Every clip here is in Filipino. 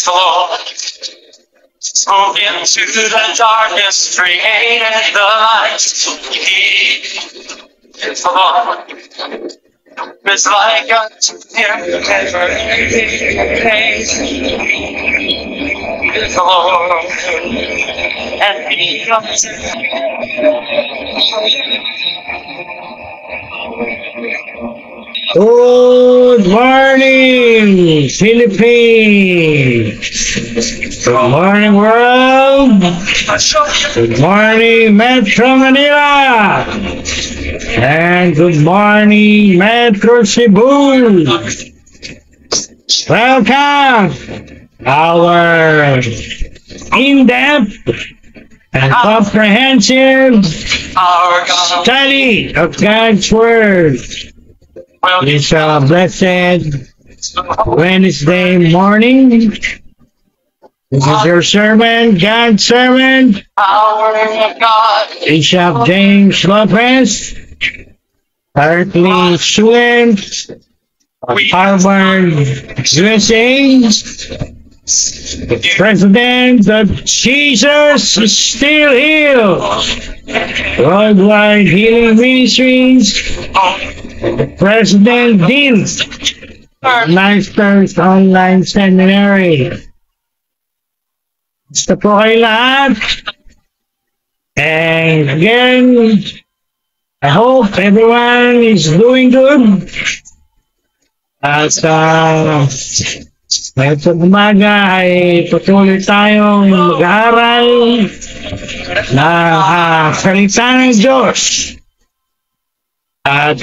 is the Lord. Spoke into the darkness, created the light. He is the Lord. It's like unto him, never is the Lord. And he comes Good morning, Philippines. Good morning, world. Good morning, Metro Manila. And good morning, Metro Cebu. Welcome our in-depth and comprehensive study of God's Word. It's a blessed Wednesday morning. This is your servant, God's servant, Bishop James Lopez, currently student of Harvard, USA, the president of Jesus Still Heals Worldwide Healing Ministries, the President Dean of Masters Online Seminary. Gusto po kayo lahat. And again, I hope everyone is doing good. At ngayon sa umaga ay patuloy tayong mag-aaral na salita ng Diyos. At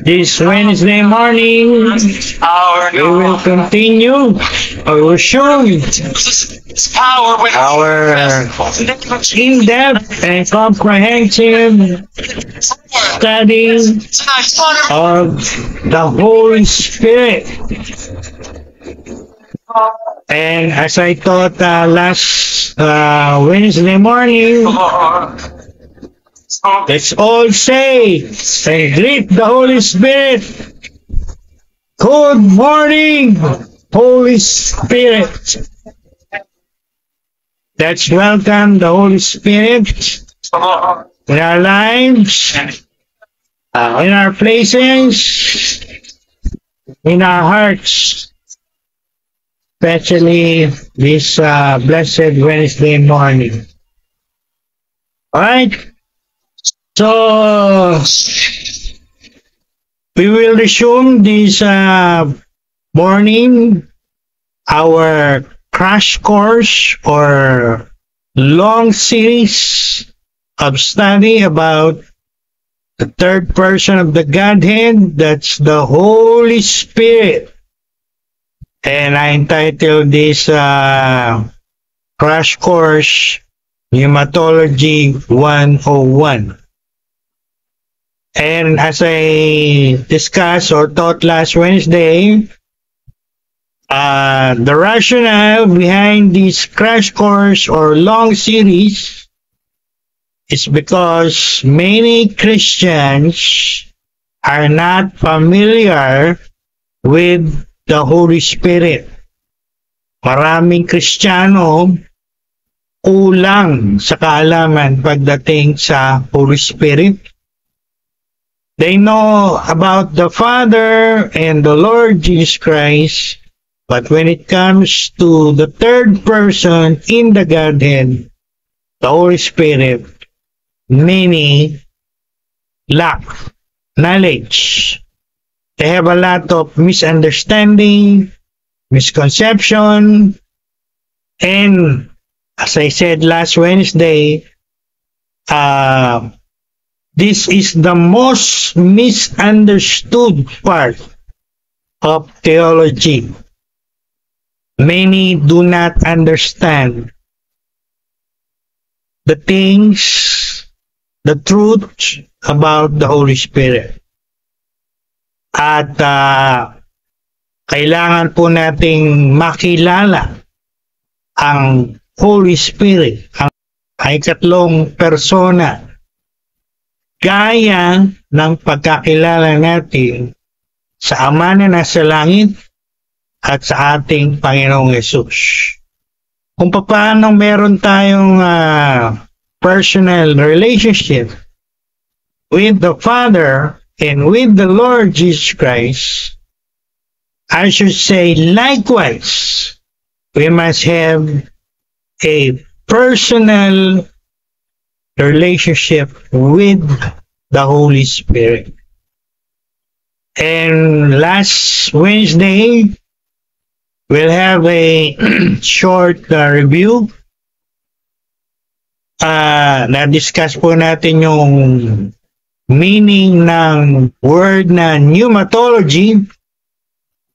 this Wednesday morning, we will continue or resume our in-depth and comprehensive study of the Holy Spirit. And as I taught last Wednesday morning, let's all say and greet the Holy Spirit. Good morning, Holy Spirit. Let's welcome the Holy Spirit in our lives, in our places, in our hearts, especially this blessed Wednesday morning. Alright? So, we will resume this morning our crash course or long series of study about the third person of the Godhead, that's the Holy Spirit. And I entitled this crash course Pneumatology 101. And as I discussed or taught last Wednesday, the rationale behind this crash course or long series is because many Christians are not familiar with the Holy Spirit. Maraming Kristiyano kulang sa kaalaman pagdating sa Holy Spirit. They know about the Father and the Lord Jesus Christ, but when it comes to the third person in the Godhead, the Holy Spirit, many lack knowledge. They have a lot of misunderstanding, misconception, and as I said last Wednesday, this is the most misunderstood part of theology. Many do not understand the things, the truth about the Holy Spirit. At kailangan po nating makilala ang Holy Spirit, ang ikatlong persona, gaya ng pagkakilala natin sa Ama na nasa langit at sa ating Panginoong Yesus. Kung paano meron tayong personal relationship with the Father and with the Lord Jesus Christ, I should say likewise, we must have a personal relationship with the Holy Spirit. And last Wednesday, we'll have a short review. Na-discuss po natin yung meaning ng word na pneumatology.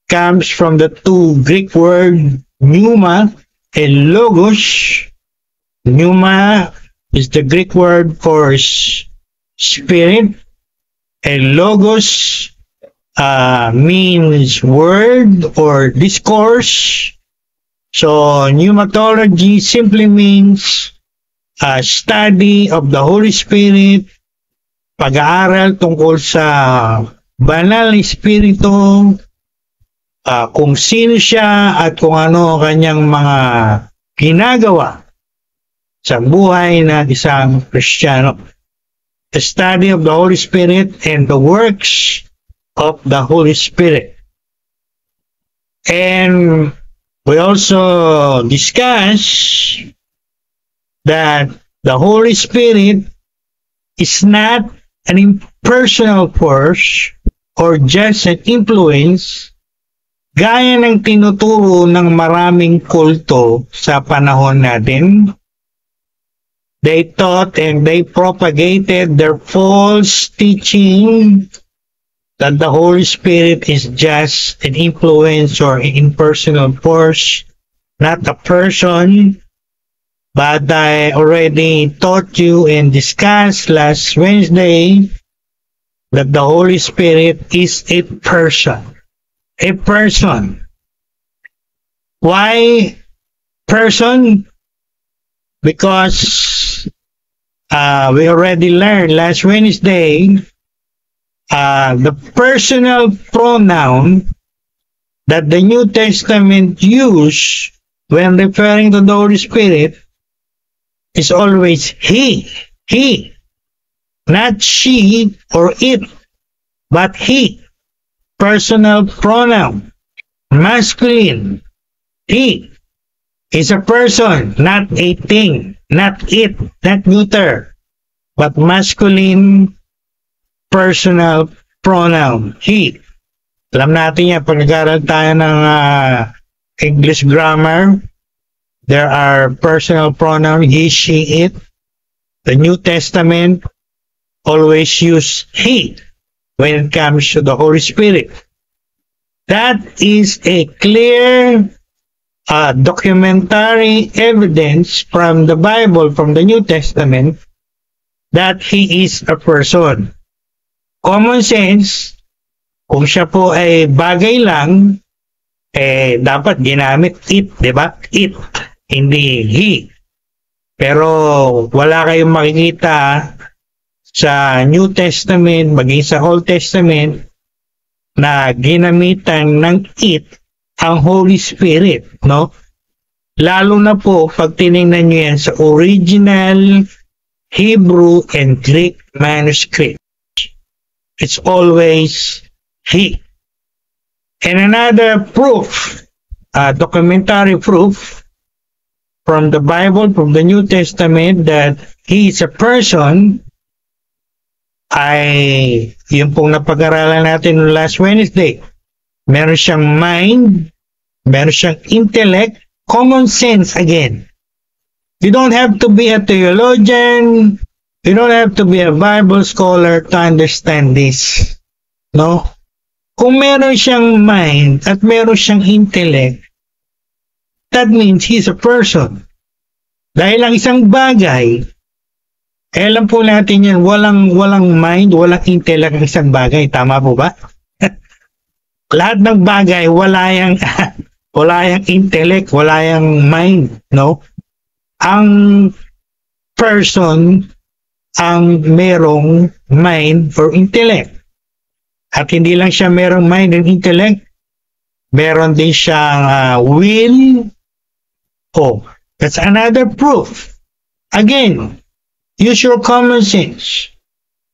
Comes from the two Greek word pneuma and logos. Pneuma is the Greek word for spirit, and logos means word or discourse. So pneumatology simply means study of the Holy Spirit, pag-aaral tungkol sa banal na Espiritu, kung sino siya at kung ano kanyang mga ginagawa sa buhay na isang Kristiyano. The study of the Holy Spirit and the works of the Holy Spirit. And we also discuss that the Holy Spirit is not an impersonal force or just an influence gaya ng tinuturo ng maraming kulto sa panahon natin. They taught and they propagated their false teaching that the Holy Spirit is just an influence or an impersonal force, not a person. But I already taught you and discussed last Wednesday that the Holy Spirit is a person. A person. Why person? Because we already learned last Wednesday the personal pronoun that the New Testament use when referring to the Holy Spirit is always he, not she or it, but he. Personal pronoun, masculine. He is a person, not a thing, not it, not neuter, but masculine personal pronoun, he. Alam natin yan, pag nag-aaral tayo ng English grammar, there are personal pronoun, he, she, it. The New Testament always use he when it comes to the Holy Spirit. That is a clear documentary evidence from the Bible, from the New Testament, that he is a person. Common sense, kung siya po ay bagay lang, dapat ginamit it, di ba? It, hindi he. Pero wala kayong makikita sa New Testament, maging sa Old Testament, na ginamitan ng it ang Holy Spirit, no? Lalo na po pag tinignan nyo yan sa original Hebrew and Greek manuscript. It's always he. And another proof, documentary proof from the Bible, from the New Testament, that he is a person, ay yung pong napag-aralan natin last Wednesday. Meron siyang mind, meron siyang intellect, common sense again. You don't have to be a theologian, you don't have to be a Bible scholar to understand this. No? Kung meron siyang mind at meron siyang intellect, that means he's a person. Dahil ang isang bagay, alam po natin yan, walang mind, walang intellect ang isang bagay. Tama po ba? Lahat ng bagay, wala yang intellect, wala yang mind, no? Ang person ang merong mind or intellect. At hindi lang siya merong mind and intellect, Meron din siyang will. Oh, that's another proof. Again, use your common sense.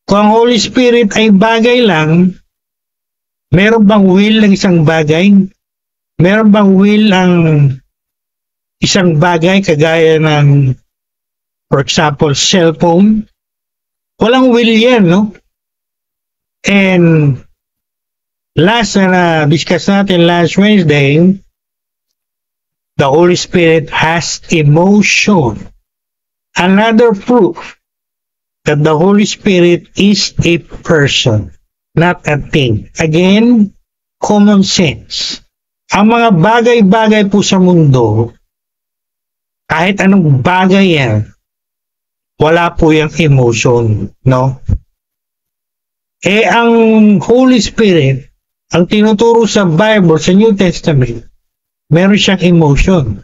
Kung ang Holy Spirit ay bagay lang, meron bang will ng isang bagay? Meron bang will ang isang bagay kagaya ng, for example, cellphone? Walang will yan, no? And last na discuss natin last Wednesday, the Holy Spirit has emotion. Another proof that the Holy Spirit is a person, not a thing. Again, common sense. Ang mga bagay-bagay po sa mundo, kahit anong bagay yan, wala po yung emotion, no? Ang Holy Spirit, ang tinuturo sa Bible, sa New Testament, meron siyang emotion.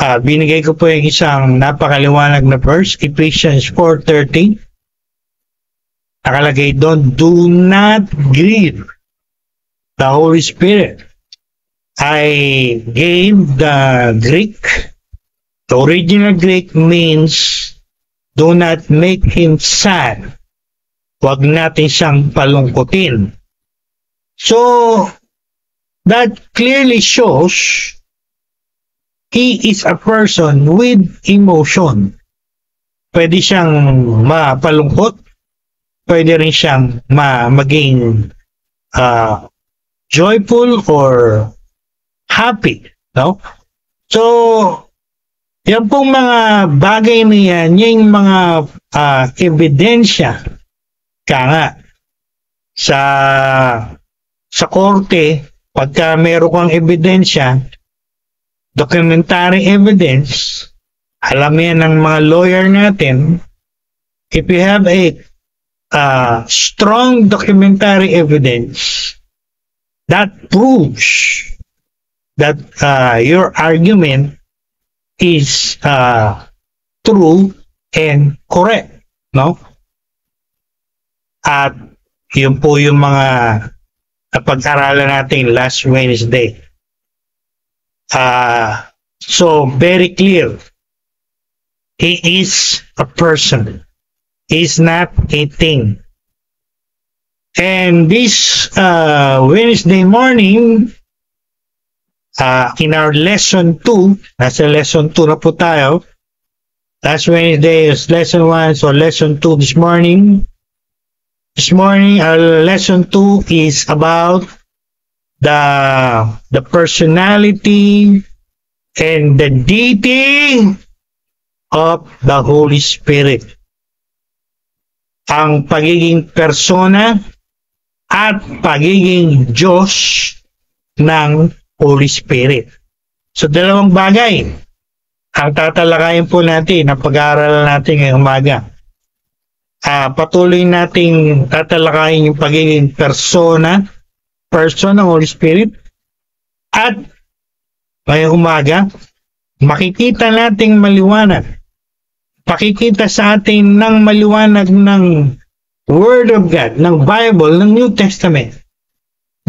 Binigay ko po yung isang napakaliwanag na verse, Ephesians 4:13. Nakalagay doon, do not grieve the Holy Spirit. I gave the Greek. The original Greek means, do not make him sad. Huwag natin siyang palungkutin. So, that clearly shows he is a person with emotion. Pwede siyang mapalungkot, pwede rin siyang maging joyful or happy, no? So, yan pong mga bagay na yan, yung mga ebidensya nga sa korte, pagka meron kang ebidensya, documentary evidence, alam yan ng mga lawyer natin, if you have a strong documentary evidence that proves that your argument is true and correct, no? At yun po yung mga pag-aralan natin last Wednesday. So very clear, he is a person. He is not a thing. And this Wednesday morning, in our lesson 2, nasa lesson 2 na po tayo. Last Wednesday is lesson 1, so lesson 2 this morning. This morning, our lesson 2 is about the personality and the deity of the Holy Spirit. Ang pagiging persona at pagiging Diyos ng Holy Spirit. So, dalawang bagay ang tatalakayin po natin, ang pag-aaralan natin ngayong umaga. Patuloy nating tatalakayin yung pagiging person ng Holy Spirit, at ngayong umaga makikita nating maliwanag, pakikita sa atin ng maliwanag ng Word of God, ng Bible, ng New Testament,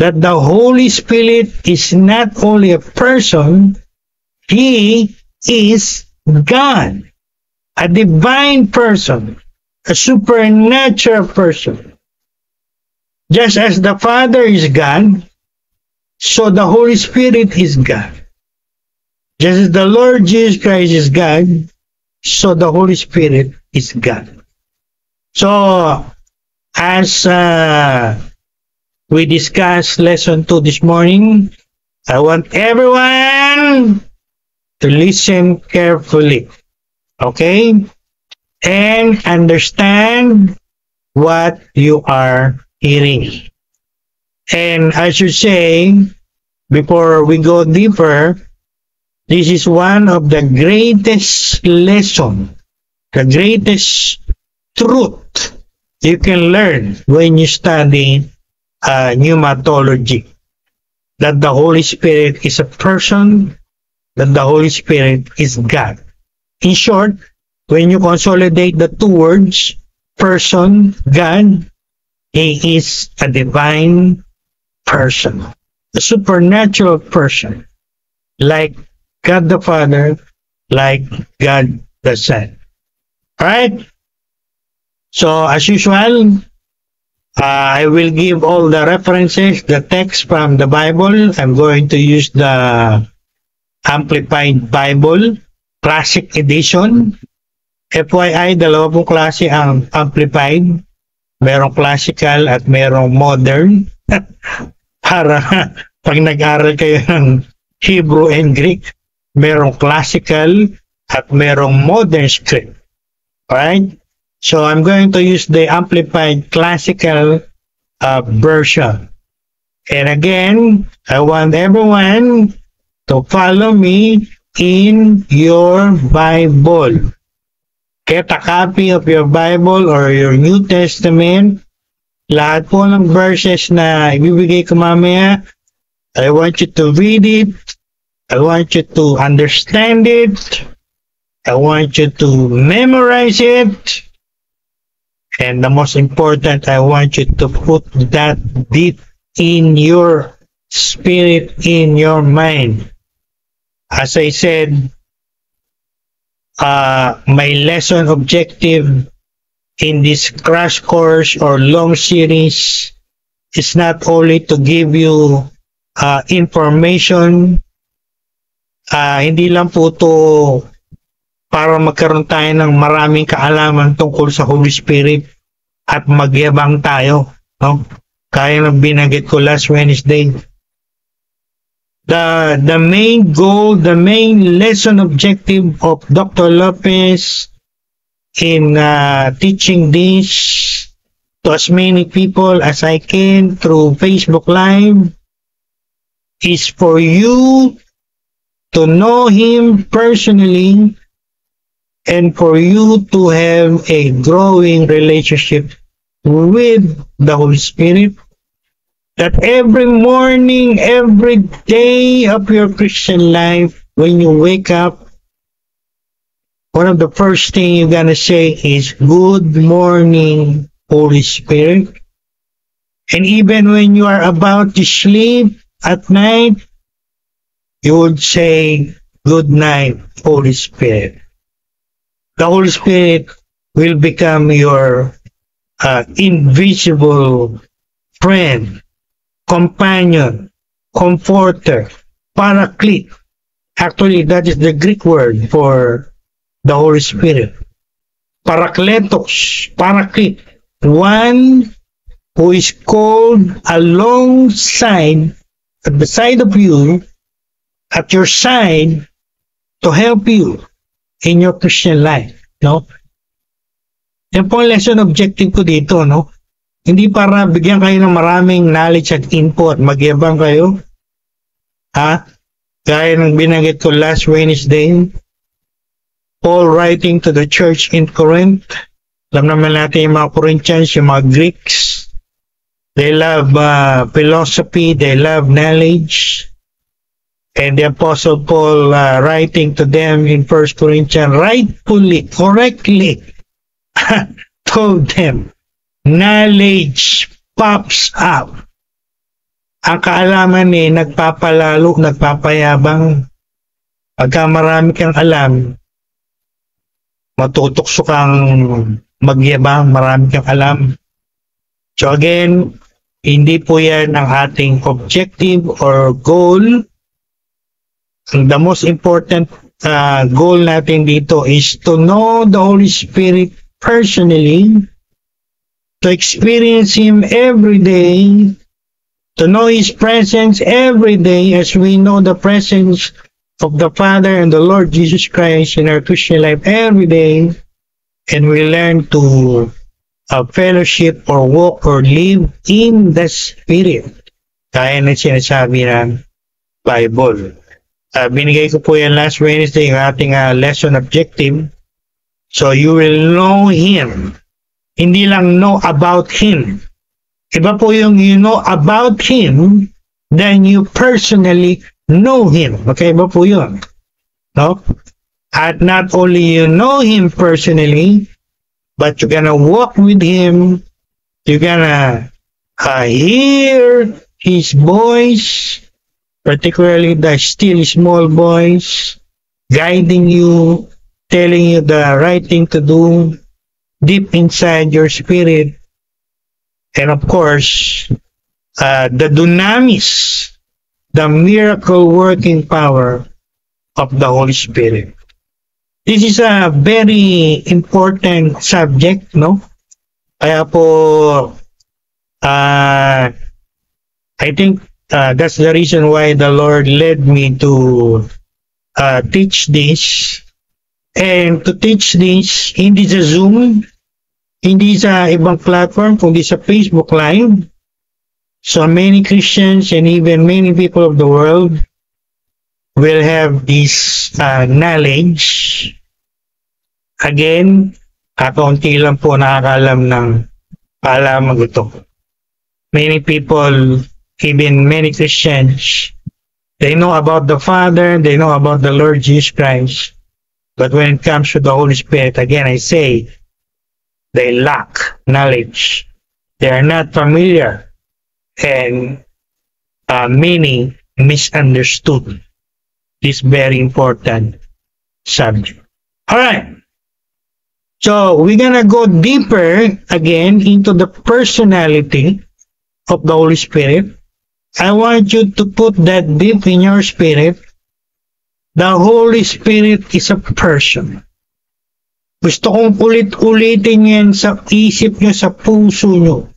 that the Holy Spirit is not only a person, He is God, a divine person, a supernatural person. Just as the Father is God, so the Holy Spirit is God. Just as the Lord Jesus Christ is God, so the Holy Spirit is God. So, as we discussed lesson 2 this morning, I want everyone to listen carefully, okay? And understand what you are hearing. And I should say, before we go deeper, this is one of the greatest lessons, the greatest truth you can learn when you study pneumatology. That the Holy Spirit is a person, that the Holy Spirit is God. In short, when you consolidate the two words, person, God, He is a divine person. a supernatural person, like God the Father, like God the Son. Alright? So, as usual, I will give all the references, the text from the Bible. I'm going to use the Amplified Bible, Classic Edition. FYI, dalawa pong klase ang Amplified. Merong classical at merong modern. Para pag nag-aral kayo ng Hebrew and Greek, merong classical at merong modern script. Alright? So I'm going to use the Amplified Classical version. And again, I want everyone to follow me in your Bible. Get a copy of your Bible or your New Testament. Lahat po ng verses na ibibigay ko mamaya, I want you to read it. I want you to understand it. I want you to memorize it. And the most important, I want you to put that deep in your spirit, in your mind. As I said, my lesson objective in this crash course or long series is not only to give you information, hindi lang po to para magkaroon tayo ng maraming kaalaman tungkol sa Holy Spirit at magyabang tayo, no? Kaya ng binanggit ko last Wednesday. The main goal, the main lesson objective of Dr. Lopez in teaching this to as many people as I can through Facebook Live is for you to know Him personally and for you to have a growing relationship with the Holy Spirit. That every morning, every day of your Christian life, when you wake up, one of the first things you're gonna say is, "Good morning, Holy Spirit." And even when you are about to sleep at night, you would say, "Good night, Holy Spirit." The Holy Spirit will become your invisible friend, companion, comforter, paraclete. Actually, that is the Greek word for the Holy Spirit. Parakletos, paraclete. One who is called alongside, at the side of you, at your side, to help you in your Christian life. No? Yan po ang lesson objective ko dito, no? Hindi para bigyan kayo ng maraming knowledge at info at magyabang kayo. Ha? Gaya ng binanggit ko last Wednesday, Paul writing to the church in Corinth. Alam naman natin yung mga Corinthians, yung mga Greeks. They love philosophy, they love knowledge. And the Apostle Paul writing to them in 1 Corinthians, rightfully, correctly, told them, knowledge pops up. Ang kaalaman nagpapalalo, nagpapayabang. Pagka marami kang alam, matutokso kang magyabang, marami kang alam. So again, hindi po yan ang ating objective or goal. The most important goal natin dito is to know the Holy Spirit personally, to experience Him every day, to know His presence every day as we know the presence of the Father and the Lord Jesus Christ in our Christian life every day, and we learn to fellowship or walk or live in the Spirit. Kaya na sinasabi ng Bible. Binigay ko po yan last Wednesday, yung ating lesson objective. So you will know Him. Hindi lang know about Him. Iba po yung you know about Him, then you personally know Him. Okay, iba po yun. No? At not only you know Him personally, but you're gonna walk with Him, you're gonna hear His voice, particularly the still small voice, guiding you, telling you the right thing to do deep inside your spirit. And of course, the dunamis, the miracle working power of the Holy Spirit. This is a very important subject, no? Kaya po, I think that's the reason why the Lord led me to teach this. And to teach this, hindi sa Zoom, hindi sa ibang platform, kundi sa Facebook Live. So many Christians and even many people of the world will have this knowledge. Again, kaunti lang po nakakalam ng kaalaman ito. Many people, even many Christians, they know about the Father, they know about the Lord Jesus Christ. But when it comes to the Holy Spirit, again I say, they lack knowledge. They are not familiar. And many misunderstood this very important subject. Alright. So we're gonna go deeper again into the personality of the Holy Spirit. I want you to put that deep in your spirit. The Holy Spirit is a person. Gusto kong ulit-ulitin yan sa isip nyo, sa puso nyo.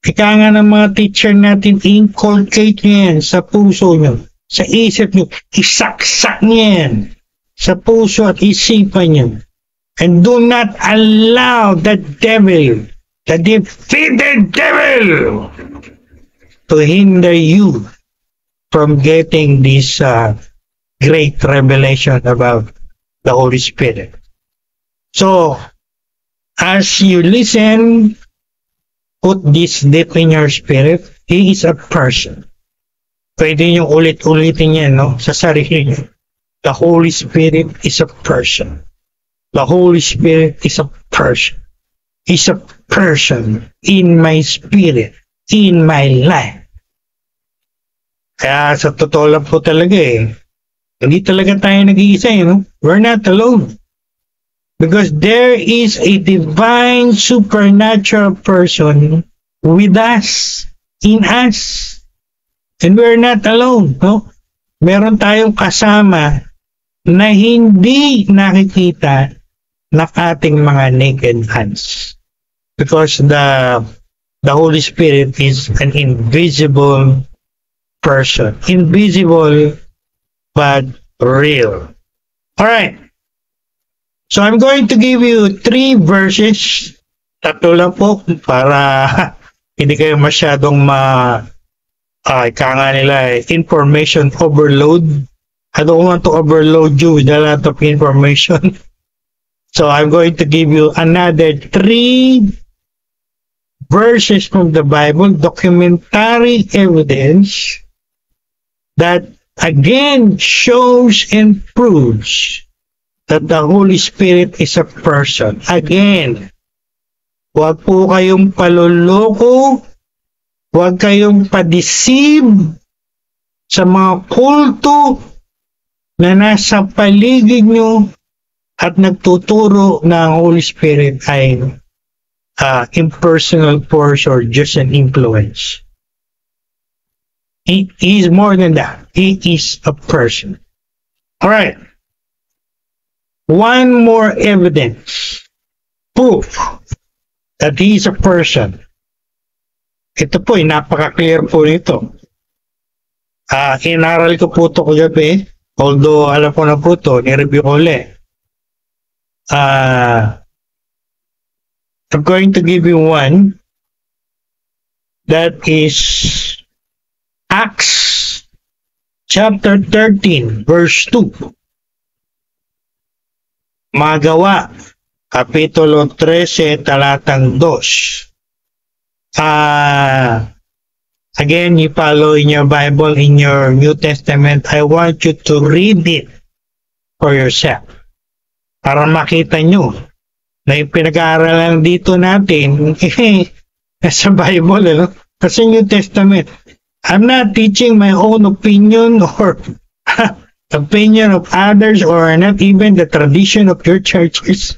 Ika nga ng mga teacher natin, inculcate nyo yan sa puso nyo, sa isip nyo. Isaksak nyo yan sa puso at isipan nyo. And do not allow the devil, the defeated devil, to hinder you from getting this great revelation about the Holy Spirit. So, as you listen, put this deep in your spirit. He is a person. Pwede nyo ulit-ulitin yan, no? Sa sarili nyo. The Holy Spirit is a person. The Holy Spirit is a person. He's a person in my spirit, in my life. Kaya sa totoo lang po talaga hindi talaga tayo nag-iisa, no? We're not alone. Because there is a divine supernatural person with us, in us. And we're not alone, no? Meron tayong kasama na hindi nakikita ng ating mga naked hands. Because the Holy Spirit is an invisible person. Invisible but real. Alright. So I'm going to give you 3 verses. Tatlo lang po para hindi kayo masyadong ika nga nila information overload. I don't want to overload you with a lot of information. So I'm going to give you another 3 verses from the Bible, documentary evidence that again shows and proves that the Holy Spirit is a person. Again, huwag po kayong paluloko, huwag kayong padeceive sa mga kulto na nasa paligid nyo at nagtuturo na ang Holy Spirit ay impersonal force or just an influence. He is more than that. He is a person. Alright. One more evidence, proof that he is a person. Ito po, napaka-clear po nito. Inaral ko po ito kagabi, although alam ko na po ito, nireview ko ulit. I'm going to give you one that is Acts chapter 13, verse 2. Magawa, Kapitulo 13, talatang 2. Again, you follow in your Bible, in your New Testament. I want you to read it for yourself. Para makita nyo na yung pinag-aaralan dito natin, nasa Bible, Kasi New Testament. I'm not teaching my own opinion or opinion of others or not even the tradition of your churches.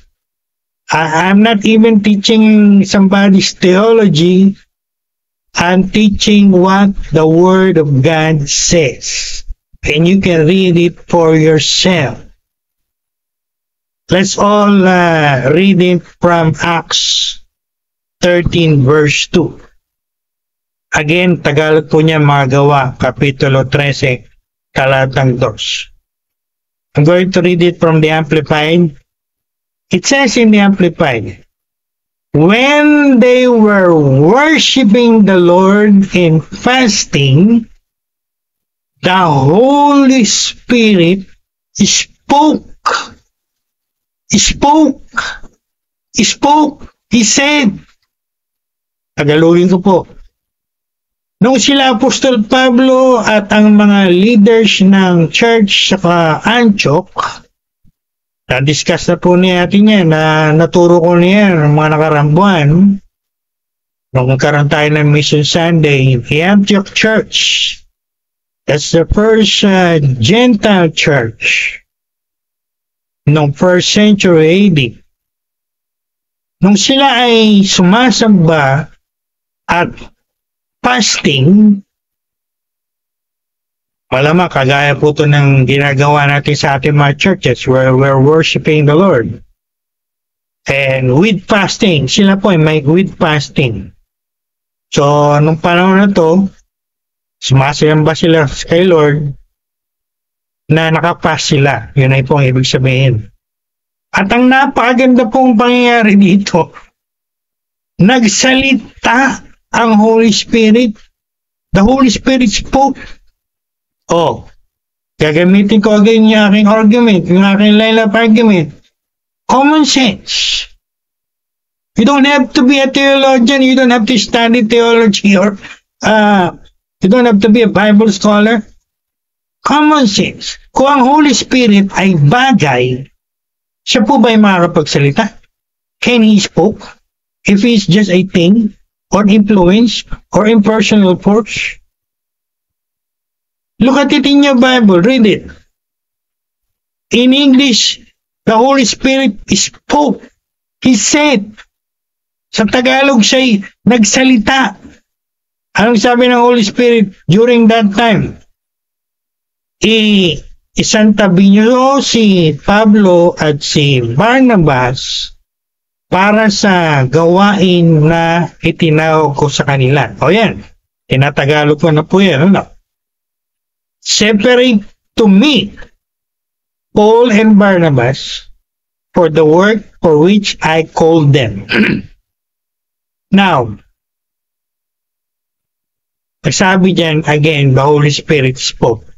I'm not even teaching somebody's theology. I'm teaching what the Word of God says. And you can read it for yourself. Let's all read it from Acts 13 verse 2. Again, Tagalog po niya, mga Gawa, Kapitulo 13, talatang 2. I'm going to read it from the Amplified. It says in the Amplified, when they were worshiping the Lord in fasting, the Holy Spirit spoke. He said, Tagalogin ko po, nung sila Apostol Pablo at ang mga leaders ng church sa Antioch, na-discuss na po natin yan, naturo ko niyan ng mga nakarambuan, nung nagkaroon tayo ng Mission Sunday, the Antioch Church, that's the first Gentile church, noong 1st century AD. Nung sila ay sumasamba at fasting, malamang kagaya po ito ng ginagawa natin sa ating mga churches where we're worshiping the Lord. And with fasting, sila po ay may with fasting. So, nung panahon na to, sumasamba sila kay Lord na nakapast sila. Yun ay po ang ibig sabihin. At ang napakaganda pong pangyayari dito, nagsalita ang Holy Spirit. The Holy Spirit spoke. Oh, gagamitin ko again yung aking argument, yung aking line of argument. Common sense. You don't have to be a theologian, you don't have to study theology, or you don't have to be a Bible scholar. Common sense. Kung ang Holy Spirit ay bagay, siya po ba ay makakapagsalita? Can He spoke? If He's just a thing, or influence, or impersonal force? Look at it in your Bible. Read it. In English, the Holy Spirit spoke. He said. Sa Tagalog siya'y nagsalita. Anong sabi ng Holy Spirit during that time? Isantabi niyo si Pablo at si Barnabas para sa gawain na itinawag ko sa kanila. O yan, tinatagalog ko na po yan. Ano? Separate to me Paul and Barnabas for the work for which I called them. Now, sabi dyan, again, the Holy Spirit spoke.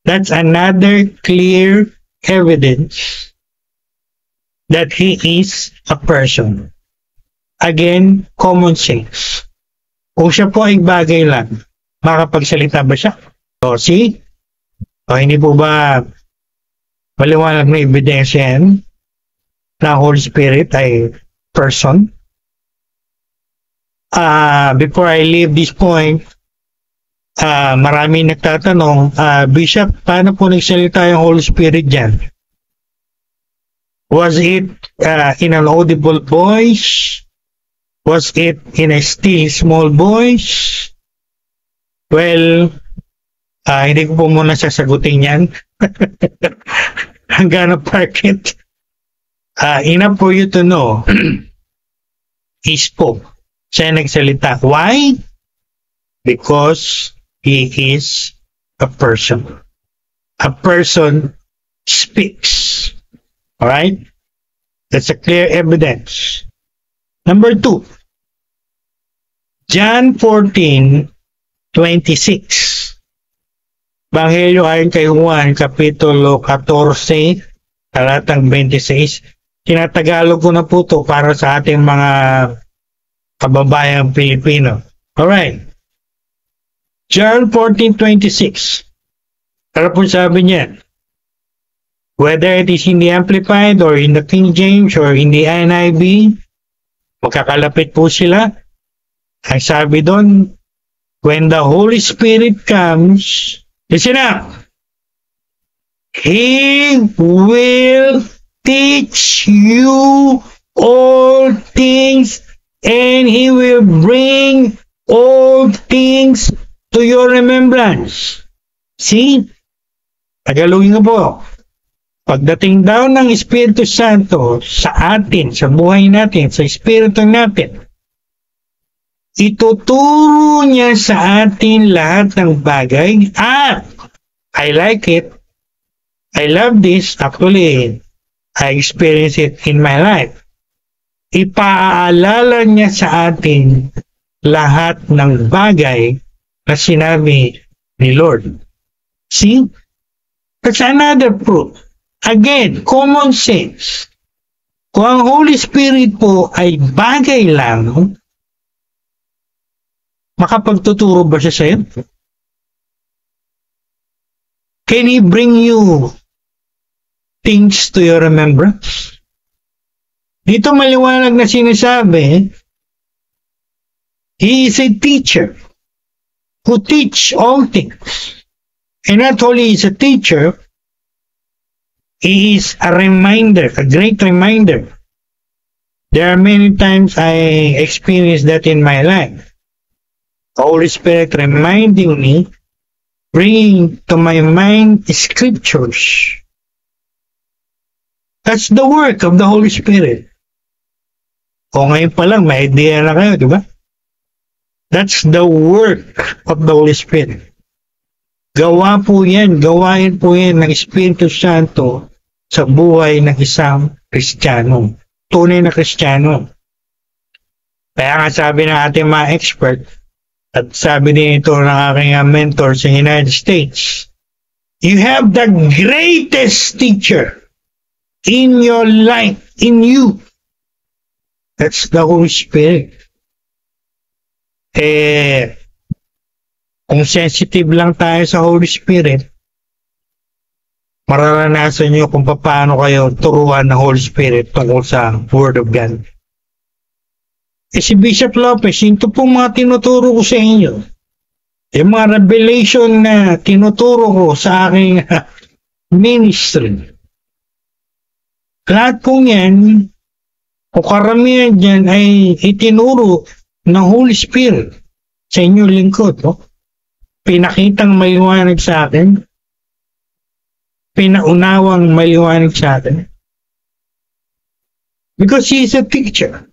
That's another clear evidence that He is a person. Again, common sense. Kung siya po ay bagay lang, makapagsalita ba siya? O, see? O, hindi po ba maliwanag na ebidensya yan na Holy Spirit ay person? Before I leave this point, marami nagtatanong, Bishop, paano po nagsalita yung Holy Spirit dyan? Was it in an audible voice? Was it in a still small voice? Well, hindi ko po muna sasagutin yan. I'm gonna park it. Enough for you to know. He spoke. Siya nagsalita. Why? Because He is a person. A person speaks. Alright? That's a clear evidence. Number 2. John 14:26. Ebanghelyo ayon kay Juan, Kapitulo 14, talatang 26. Tinatagalog ko na po ito para sa ating mga kababayang Pilipino. Alright. John 14:26. Ano po sabi niya? Whether it is in the Amplified or in the King James or in the NIV, magkakalapit po sila. Ang sabi doon, when the Holy Spirit comes, listen up, He will teach you all things, and He will bring all things to your remembrance. See? Tagalogin ko po. Pagdating daw ng Espiritu Santo sa atin, sa buhay natin, sa Espiritu natin, ituturo niya sa atin lahat ng bagay at I like it. I love this. Actually, I experience it in my life. Ipaalala niya sa atin lahat ng bagay na sinabi ni Lord. See? That's another proof. Again, common sense. Kung ang Holy Spirit po ay bagay lang, makapagtuturo ba siya sa'yo? Can He bring you things to your remembrance? Dito maliwanag na sinasabi, He is a teacher who teach all things. And not only is a teacher, He is a reminder, a great reminder. There are many times I experienced that in my life. The Holy Spirit reminding me, bringing to my mind scriptures. That's the work of the Holy Spirit. O ngayon pa lang, may idea na kayo, di ba? That's the work of the Holy Spirit. Gawain po yan ng Espiritu Santo sa buhay ng isang Kristiyano. Tunay na Kristiyano. Kaya nga sabi ng ating mga expert, at sabi din ito ng aking mentor sa United States, you have the greatest teacher in your life, in you. That's the Holy Spirit. Kung sensitive lang tayo sa Holy Spirit, mararanasan nyo kung paano kayo turuan ng Holy Spirit tungkol sa Word of God. Si Bishop Lopez, ito pong mga tinuturo ko sa inyo. Yung mga revelation na tinuturo ko sa aking ministry. Lahat pong yan, o karamihan dyan ay itinuro ng Holy Spirit sa inyong lingkod. No? Pinakitang maliwanag sa akin, pinaunawang maliwanag sa akin. Because He is a teacher.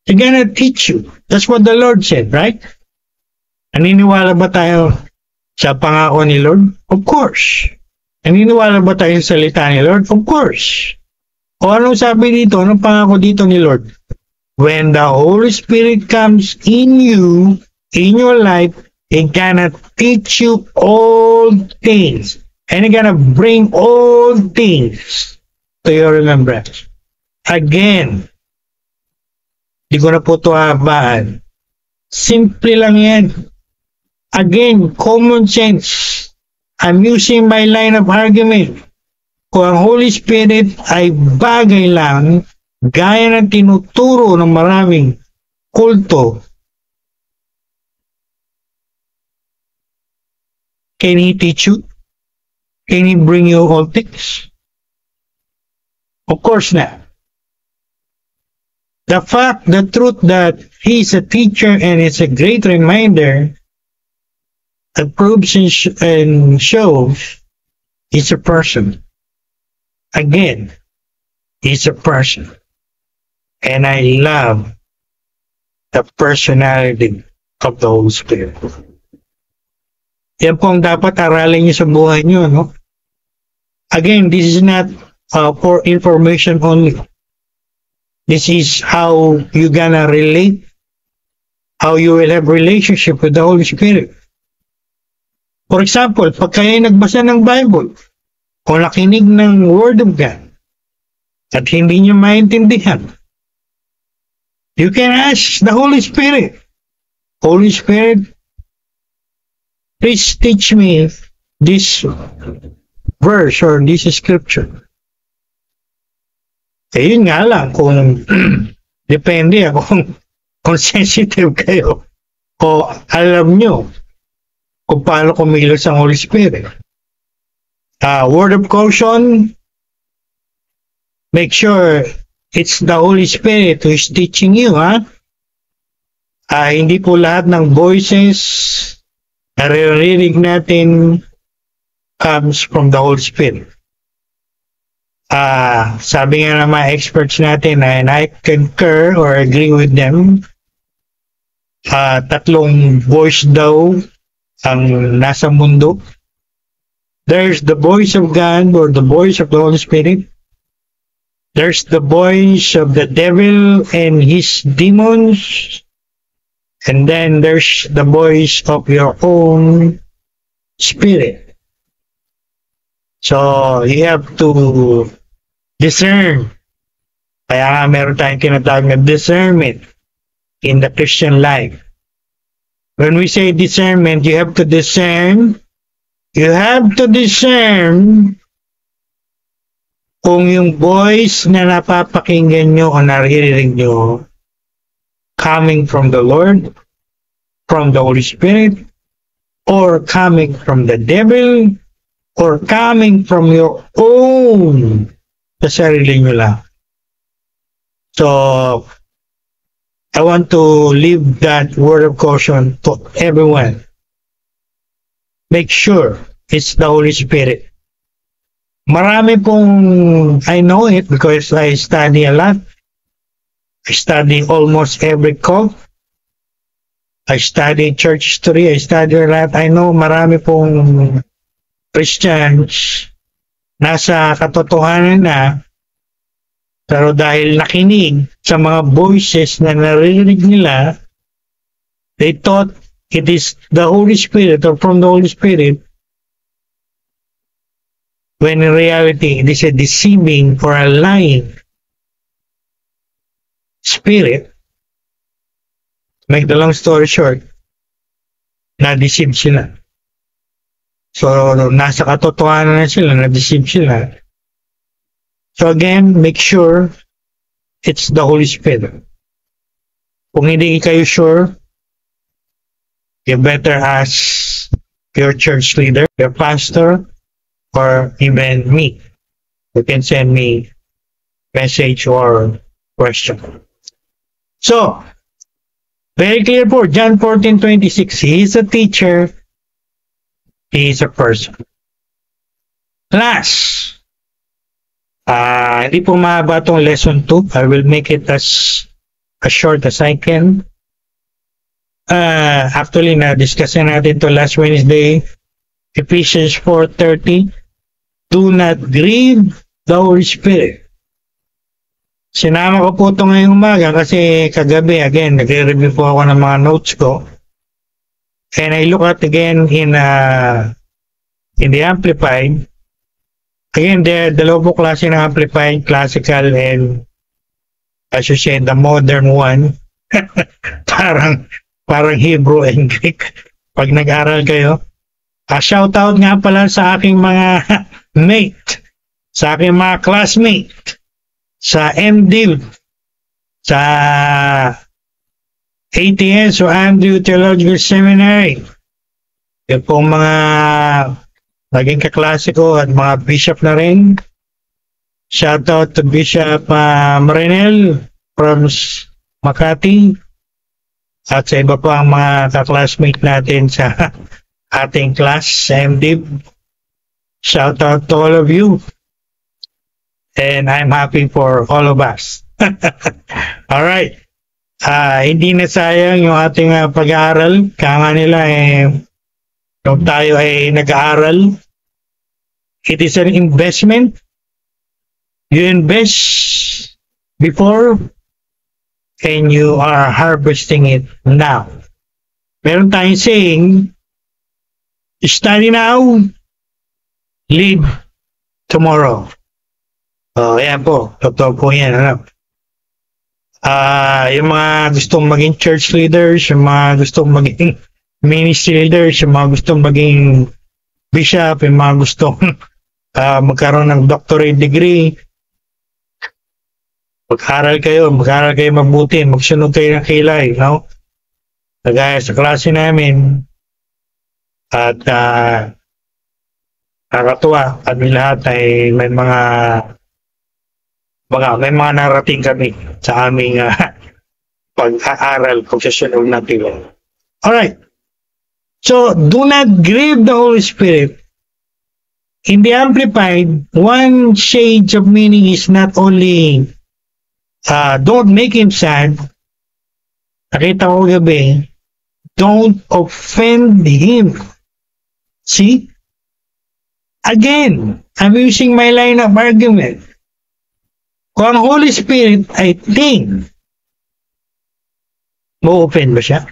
He's gonna teach you. That's what the Lord said, right? Naniniwala ba tayo sa pangako ni Lord? Of course. Naniniwala ba tayo sa salita ni Lord? Of course. O anong sabi dito? Anong pangako dito ni Lord? When the Holy Spirit comes in you, in your life, He's gonna teach you all things. And He's gonna bring all things to your remembrance. Again, di ko na po ito habaan. Simple lang yan. Again, common sense. I'm using my line of argument. Kung ang Holy Spirit ay bagay lang, gaya ng tinuturo ng maraming kulto, can He teach you? Can He bring you all things? Of course not. The fact, the truth that He is a teacher and it's a great reminder that proves and shows He's a person. Again, He's a person. And I love the personality of the Holy Spirit. Yan po ang dapat aralin niyo sa buhay niyo, no? Again, this is not for information only. This is how you gonna relate, how you will have relationship with the Holy Spirit. For example, pag kayo nagbasa ng Bible, o nakinig ng Word of God, at hindi niyo maintindihan, you can ask the Holy Spirit, Holy Spirit, please teach me this verse or this scripture. Eh, yun nga lang, kung depende kung sensitive kayo. o alam nyo kung paano kumilos ang Holy Spirit. Word of caution, make sure it's the Holy Spirit who is teaching you, ha? Hindi po lahat ng voices na naririnig natin comes from the Holy Spirit. Sabi nga ng mga experts natin, and I concur or agree with them, tatlong voice daw ang nasa mundo. There's the voice of God or the voice of the Holy Spirit. There's the voice of the devil and his demons. And then there's the voice of your own spirit. So, you have to discern. Kaya nga meron tayong tinatawag na discernment in the Christian life. When we say discernment, you have to discern kung yung voice na napapakinggan nyo o naririnig nyo coming from the Lord, from the Holy Spirit, or coming from the devil, or coming from your own sa sarili nyo lang. So, I want to leave that word of caution to everyone. Make sure it's the Holy Spirit. Marami pong, I know it because I study a lot. I study almost every cult. I study church history. I study a lot. I know marami pong Christians nasa katotohanan na, pero dahil nakinig sa mga voices na naririnig nila, they thought it is the Holy Spirit or from the Holy Spirit, when in reality it is a deceiving or a lying spirit. Make the long story short, na-deceive sila. So, nasa katotohanan na sila, na-deceive sila. So again, make sure it's the Holy Spirit. Kung hindi kayo sure, you better ask your church leader, your pastor, or even me. You can send me message or question. So, very clear po, John 14:26, He is a teacher, He is a person. Last, hindi po mahaba itong lesson 2. I will make it as short as I can. Actually, na-discussin natin to last Wednesday, Ephesians 4:30, do not grieve the Holy Spirit. Sinama ko po ito ngayong umaga kasi kagabi, again, nagre-review po ako ng mga notes ko. And I look at again in the Amplified. Again, dalawa po klase ng Amplified, classical and, as you say, the modern one. parang Hebrew and Greek pag nag-aral kayo. Shoutout nga pala sa aking mga mate, sa aking mga classmate, sa MDiv, sa ATS o Andrew Theological Seminary. Yung pong mga naging kaklase ko at mga bishop na rin. Shoutout to Bishop Marinel from Makati. At sa iba pa ang mga ka-classmate natin sa ating class sa MDiv. Shout out to all of you. And I'm happy for all of us. Alright. Hindi na sayang yung ating pag-aaral. Kaya nila kung tayo ay nag-aaral, it is an investment. You invest before and you are harvesting it now. Meron tayong saying, study now, live tomorrow. Ayan po, totoo po yan. Ano? Yung mga gustong maging church leaders, yung mga gustong maging ministry leaders, yung mga gustong maging bishop, yung mga gustong magkaroon ng doctorate degree, mag-aral kayo mabuti, magsunod kayo ng kilay, no? Kagaya sa klase namin, at nakakatuwa, kami lahat ay may mga narating kami sa aming pag-aaral, pagsasunod natin. Alright. So, do not grieve the Holy Spirit. In the Amplified, one shade of meaning is not only don't make him sad. Nakita ko gabi, don't offend him. See? Again, I'm using my line of argument. Kung ang Holy Spirit ay thing, ma-offend ba siya?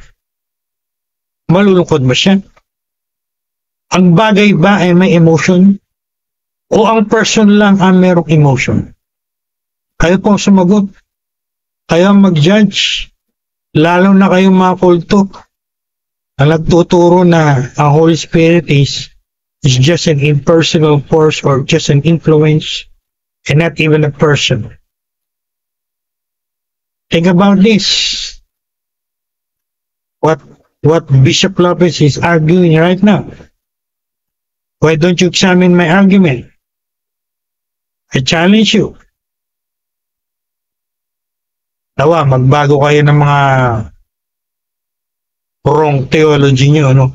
Malulungkot ba siya? Ang bagay ba ay may emotion? O ang person lang ang merong emotion? Kayo pong sumagot. Kayo ang mag-judge. Lalo na kayong mga kulto. Ang nagtuturo na ang Holy Spirit is just an impersonal force or just an influence and not even a person. Think about this. What Bishop Lopez is arguing right now. Why don't you examine my argument? I challenge you. Nawa, magbago kayo ng mga wrong theology nyo, no?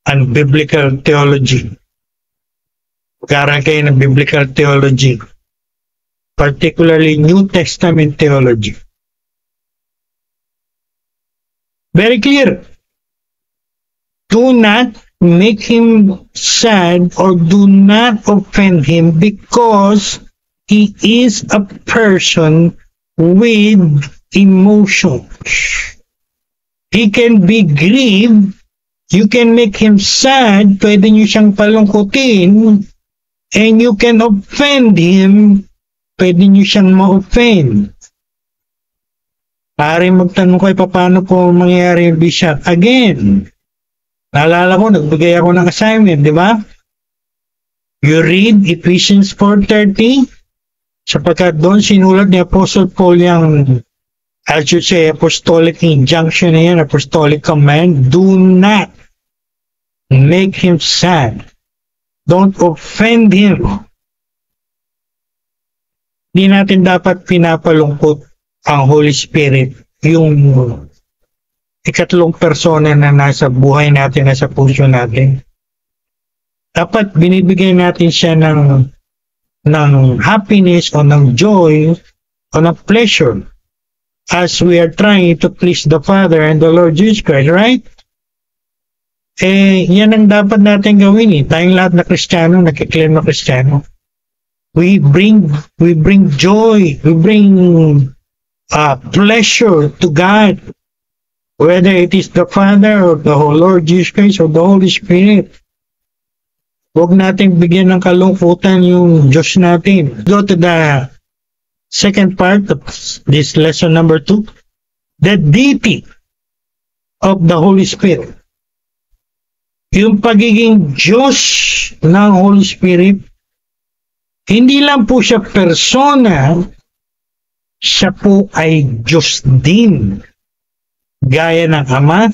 Unbiblical theology. Mag-aaral kayo ng biblical theology. Particularly New Testament theology. Very clear. Do not make him sad or do not offend him because he is a person with emotions. He can be grieved. You can make him sad. Pwede nyo siyang palungkutin. And you can offend him. Pwede nyo siyang ma-offend. Pare magtanong kayo paano po mangyayari yung Bishop. Again, naalala ko, nagbigay ako ng assignment, di ba? You read Ephesians 4:30, sapagkat doon sinulat ni Apostle Paul yung, I should say, apostolic injunction na yan, apostolic command, do not make him sad. Don't offend him. Hindi natin dapat pinapalungkot ang Holy Spirit, yung ikatlong persona na nasa buhay natin, nasa puso natin. Dapat binibigay natin siya ng happiness o ng joy o ng pleasure as we are trying to please the Father and the Lord Jesus Christ, right? Yan ang dapat natin gawin eh. Tayong lahat na Kristiyano, nagkiklaim na Kristiyano. We bring joy, we bring pleasure to God, whether it is the Father or the Lord Jesus Christ or the Holy Spirit. Huwag natin bigyan ng kalungkutan yung Diyos natin. Go to the second part of this lesson number 2, the deity of the Holy Spirit. Yung pagiging Diyos ng Holy Spirit, hindi lang po siya persona, siya po ay Diyos din. Gaya ng Ama,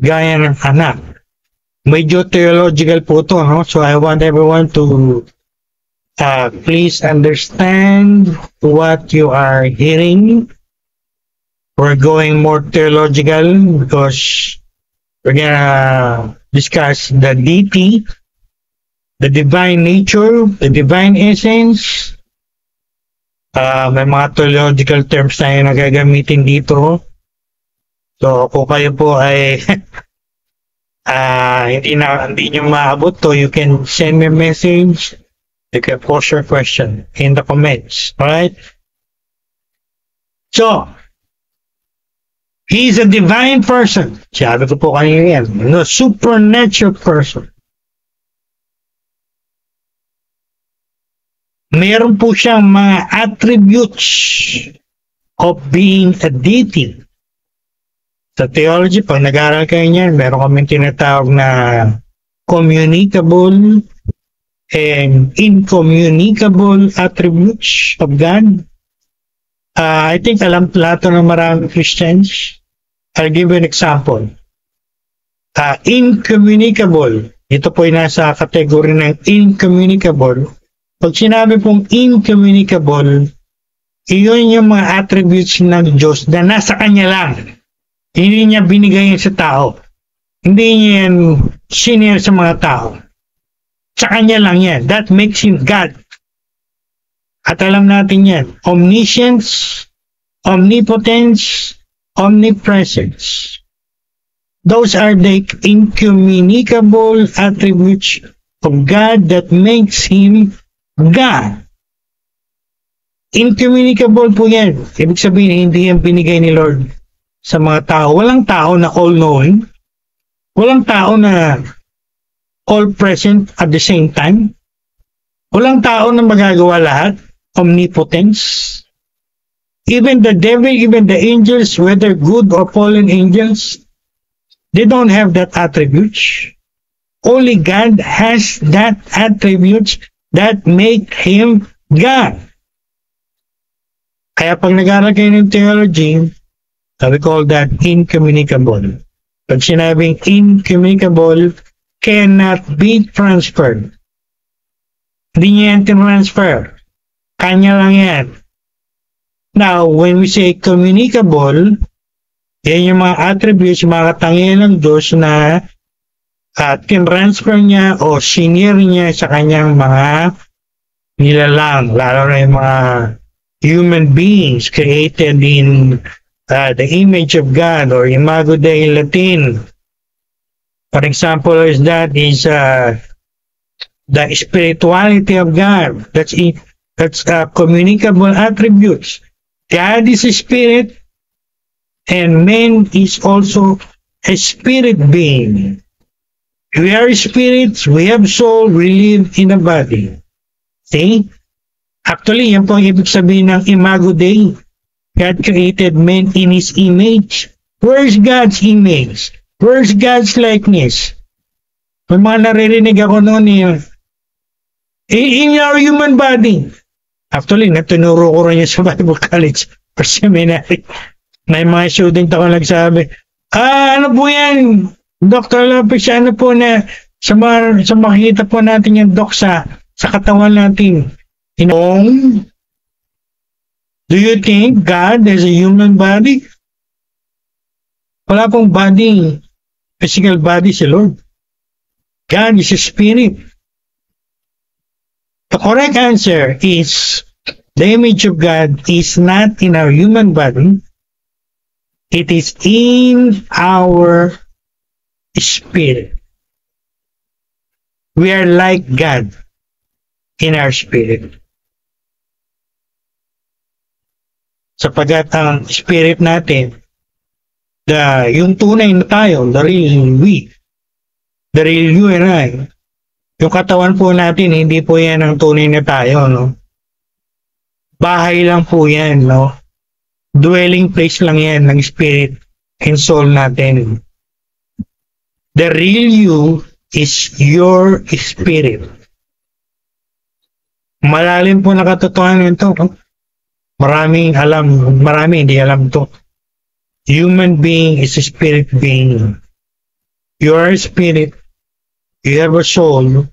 gaya ng Anak. Medyo theological po ito, no? So I want everyone to please understand what you are hearing. We're going more theological because we're gonna discuss the deity, the divine nature, the divine essence. May mga theological terms tayo na gagamitin dito. So, kung kayo po ay hindi nyo maabot to, you can send me a message. You can post your question in the comments. Alright? So, he is a divine person. Sabi ko po kanina yan. No, supernatural person. Meron po siyang mga attributes of being a deity. Sa theology, pag nag-aaral kayo niyan, meron kaming tinatawag na communicable and incommunicable attributes of God. I think alam lahat ng maraming Christians. I'll give you an example. Incommunicable. Ito po ay nasa kategory ng incommunicable. Pag sinabi pong incommunicable, iyon yung mga attributes ng Diyos na nasa Kanya lang. Hindi niya binigay sa tao. Hindi niya yan senior sa mga tao. Sa Kanya lang yan. That makes Him God. At alam natin yan. Omniscience, omnipotence, omnipresence. Those are the incommunicable attributes of God that makes Him God. Incommunicable po yan. Ibig sabihin, hindi yan binigay ni Lord sa mga tao. Walang tao na all-knowing. Walang tao na all-present at the same time. Walang tao na magagawa lahat. Omnipotence. Even the devil, even the angels, whether good or fallen angels, they don't have that attributes. Only God has that attributes that make Him God. Kaya pag nag-aaral kayo ng theology, we call that incommunicable. Pag sinabing incommunicable, cannot be transferred. Hindi niya yan transfer. Kanya lang yan. Now, when we say communicable, yan yung mga attributes, mga katangian ng Diyos na tinransfer niya o senior niya sa kanyang mga nilalang, lalo na yung mga human beings created in the image of God or Imago Dei in Latin. For example, is the spirituality of God. That's it. That's communicable attributes. God is a spirit, and man is also a spirit being. We are spirits, we have soul, we live in a body. See? Actually, yan po ang ibig sabihin ng Imago Dei. God created man in His image. Where's God's image? Where's God's likeness? May mga naririnig ako noon in our human body. Actually, natunuro ko rin yan sa Bible College or seminary. May mga student ako nagsabi, ano po yan, Dr. Lopez, ano po na sa makikita po natin yung Doc sa katawan natin. Do you think God has a human body? Wala pong body, physical body si Lord. God is a spirit. The correct answer is the image of God is not in our human body. It is in our spirit. We are like God in our spirit. Sapagat ang spirit natin, yung tunay na tayo, the real we, the real you and I, yung katawan po natin, hindi po yan ang tunay na tayo, no? Bahay lang po yan, no? Dwelling place lang yan ng spirit and soul natin. The real you is your spirit. Malalim po na katotohanan ito, no? Maraming alam, marami hindi alam ito. Human being is a spirit being. You are a spirit. You have a soul.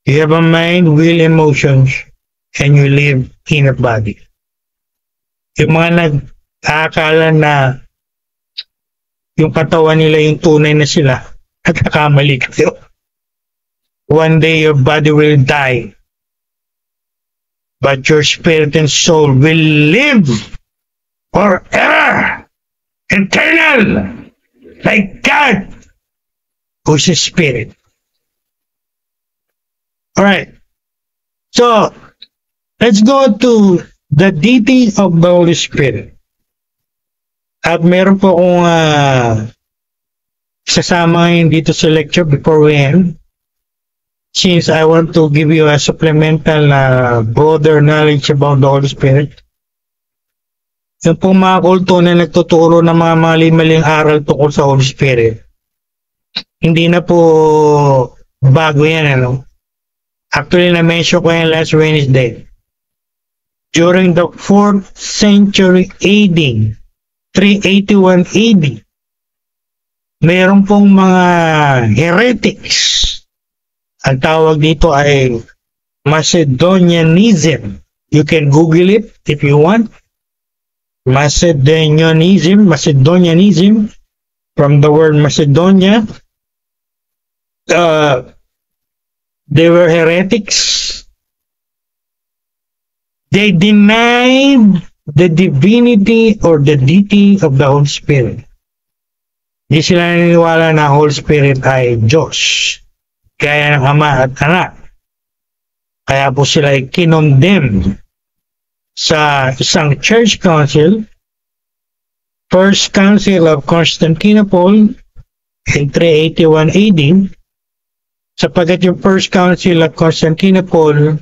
You have a mind, will, emotions, and you live in a body. Yung mga nag-aakala na yung katawan nila yung tunay na sila, nagkakamali kayo. One day your body will die, but your spirit and soul will live forever, eternal, like God, who's a spirit. Alright, so let's go to the deity of the Holy Spirit. At meron po akong sasama ngayon dito sa lecture before we end. Since I want to give you a supplemental broader knowledge about the Holy Spirit. Yung pong mga kulto na nagtuturo ng mga mali-maling aral tungkol sa Holy Spirit, hindi na po bago yan, ano? Actually, na-mention ko yan last Wednesday. During the 4th century AD, 381 AD, Meron pong mga heretics. Ang tawag dito ay Macedonianism. You can Google it if you want. Macedonianism from the word Macedonia. They were heretics. They denied the divinity or the deity of the Holy Spirit. Hindi sila naniniwala na Holy Spirit ay Diyos, kaya ng Ama at Anak. Kaya po sila ay kinondemn sa isang church council, First Council of Constantinople in 381 AD, sapagkat yung First Council of Constantinople,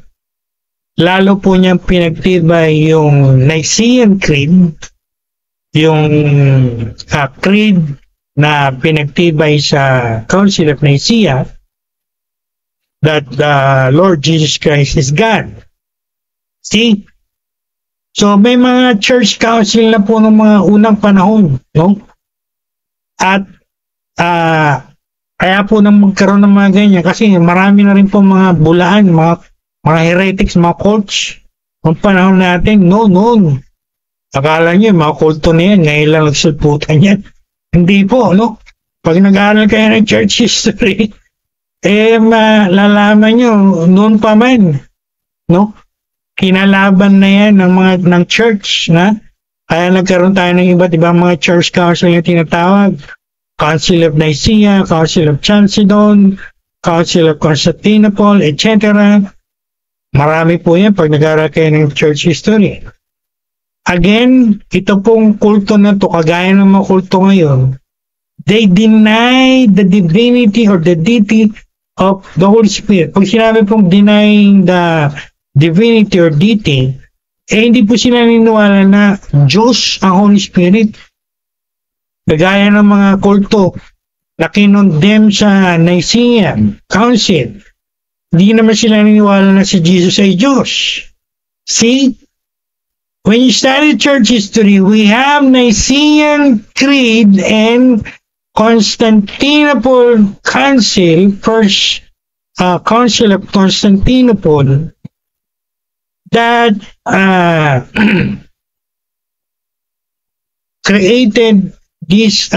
lalo po niyang pinagtibay yung Nicene Creed, yung creed na pinagtibay sa Council of Nicaea, that the Lord Jesus Christ is God. See? So may mga church council na po ng mga unang panahon, no? At kaya po nang magkaroon ng mga ganyan kasi marami na rin po mga bulaan, mga heretics, mga cults ng panahon natin, noon. Akala nyo, mga kulto na yan, ngayon lang nagsulputan yan. Hindi po, no? Pag nag-aaral kayo ng church history, malalaman nyo, noon pa man, no? Kinalaban na yan ng church, na? Kaya nagkaroon tayo ng iba't ibang mga church council na tinatawag. Council of Nicaea, Council of Chalcedon, Council of Constantinople, etc. Marami po yan pag nag-aaral kayo ng church history. Again, ito pong kulto na to, kagaya ng mga kulto ngayon, they deny the divinity or the deity of the Holy Spirit. Pag sinabi pong denying the divinity or deity, hindi po sila naniniwala na Diyos ang Holy Spirit. Kagaya ng mga kulto na kinondemn sa Nicene Council, hindi naman sila naniniwala na si Jesus ay Diyos. See? When you study church history, we have Nicene Creed and Constantinople Council, First Council of Constantinople, that created this,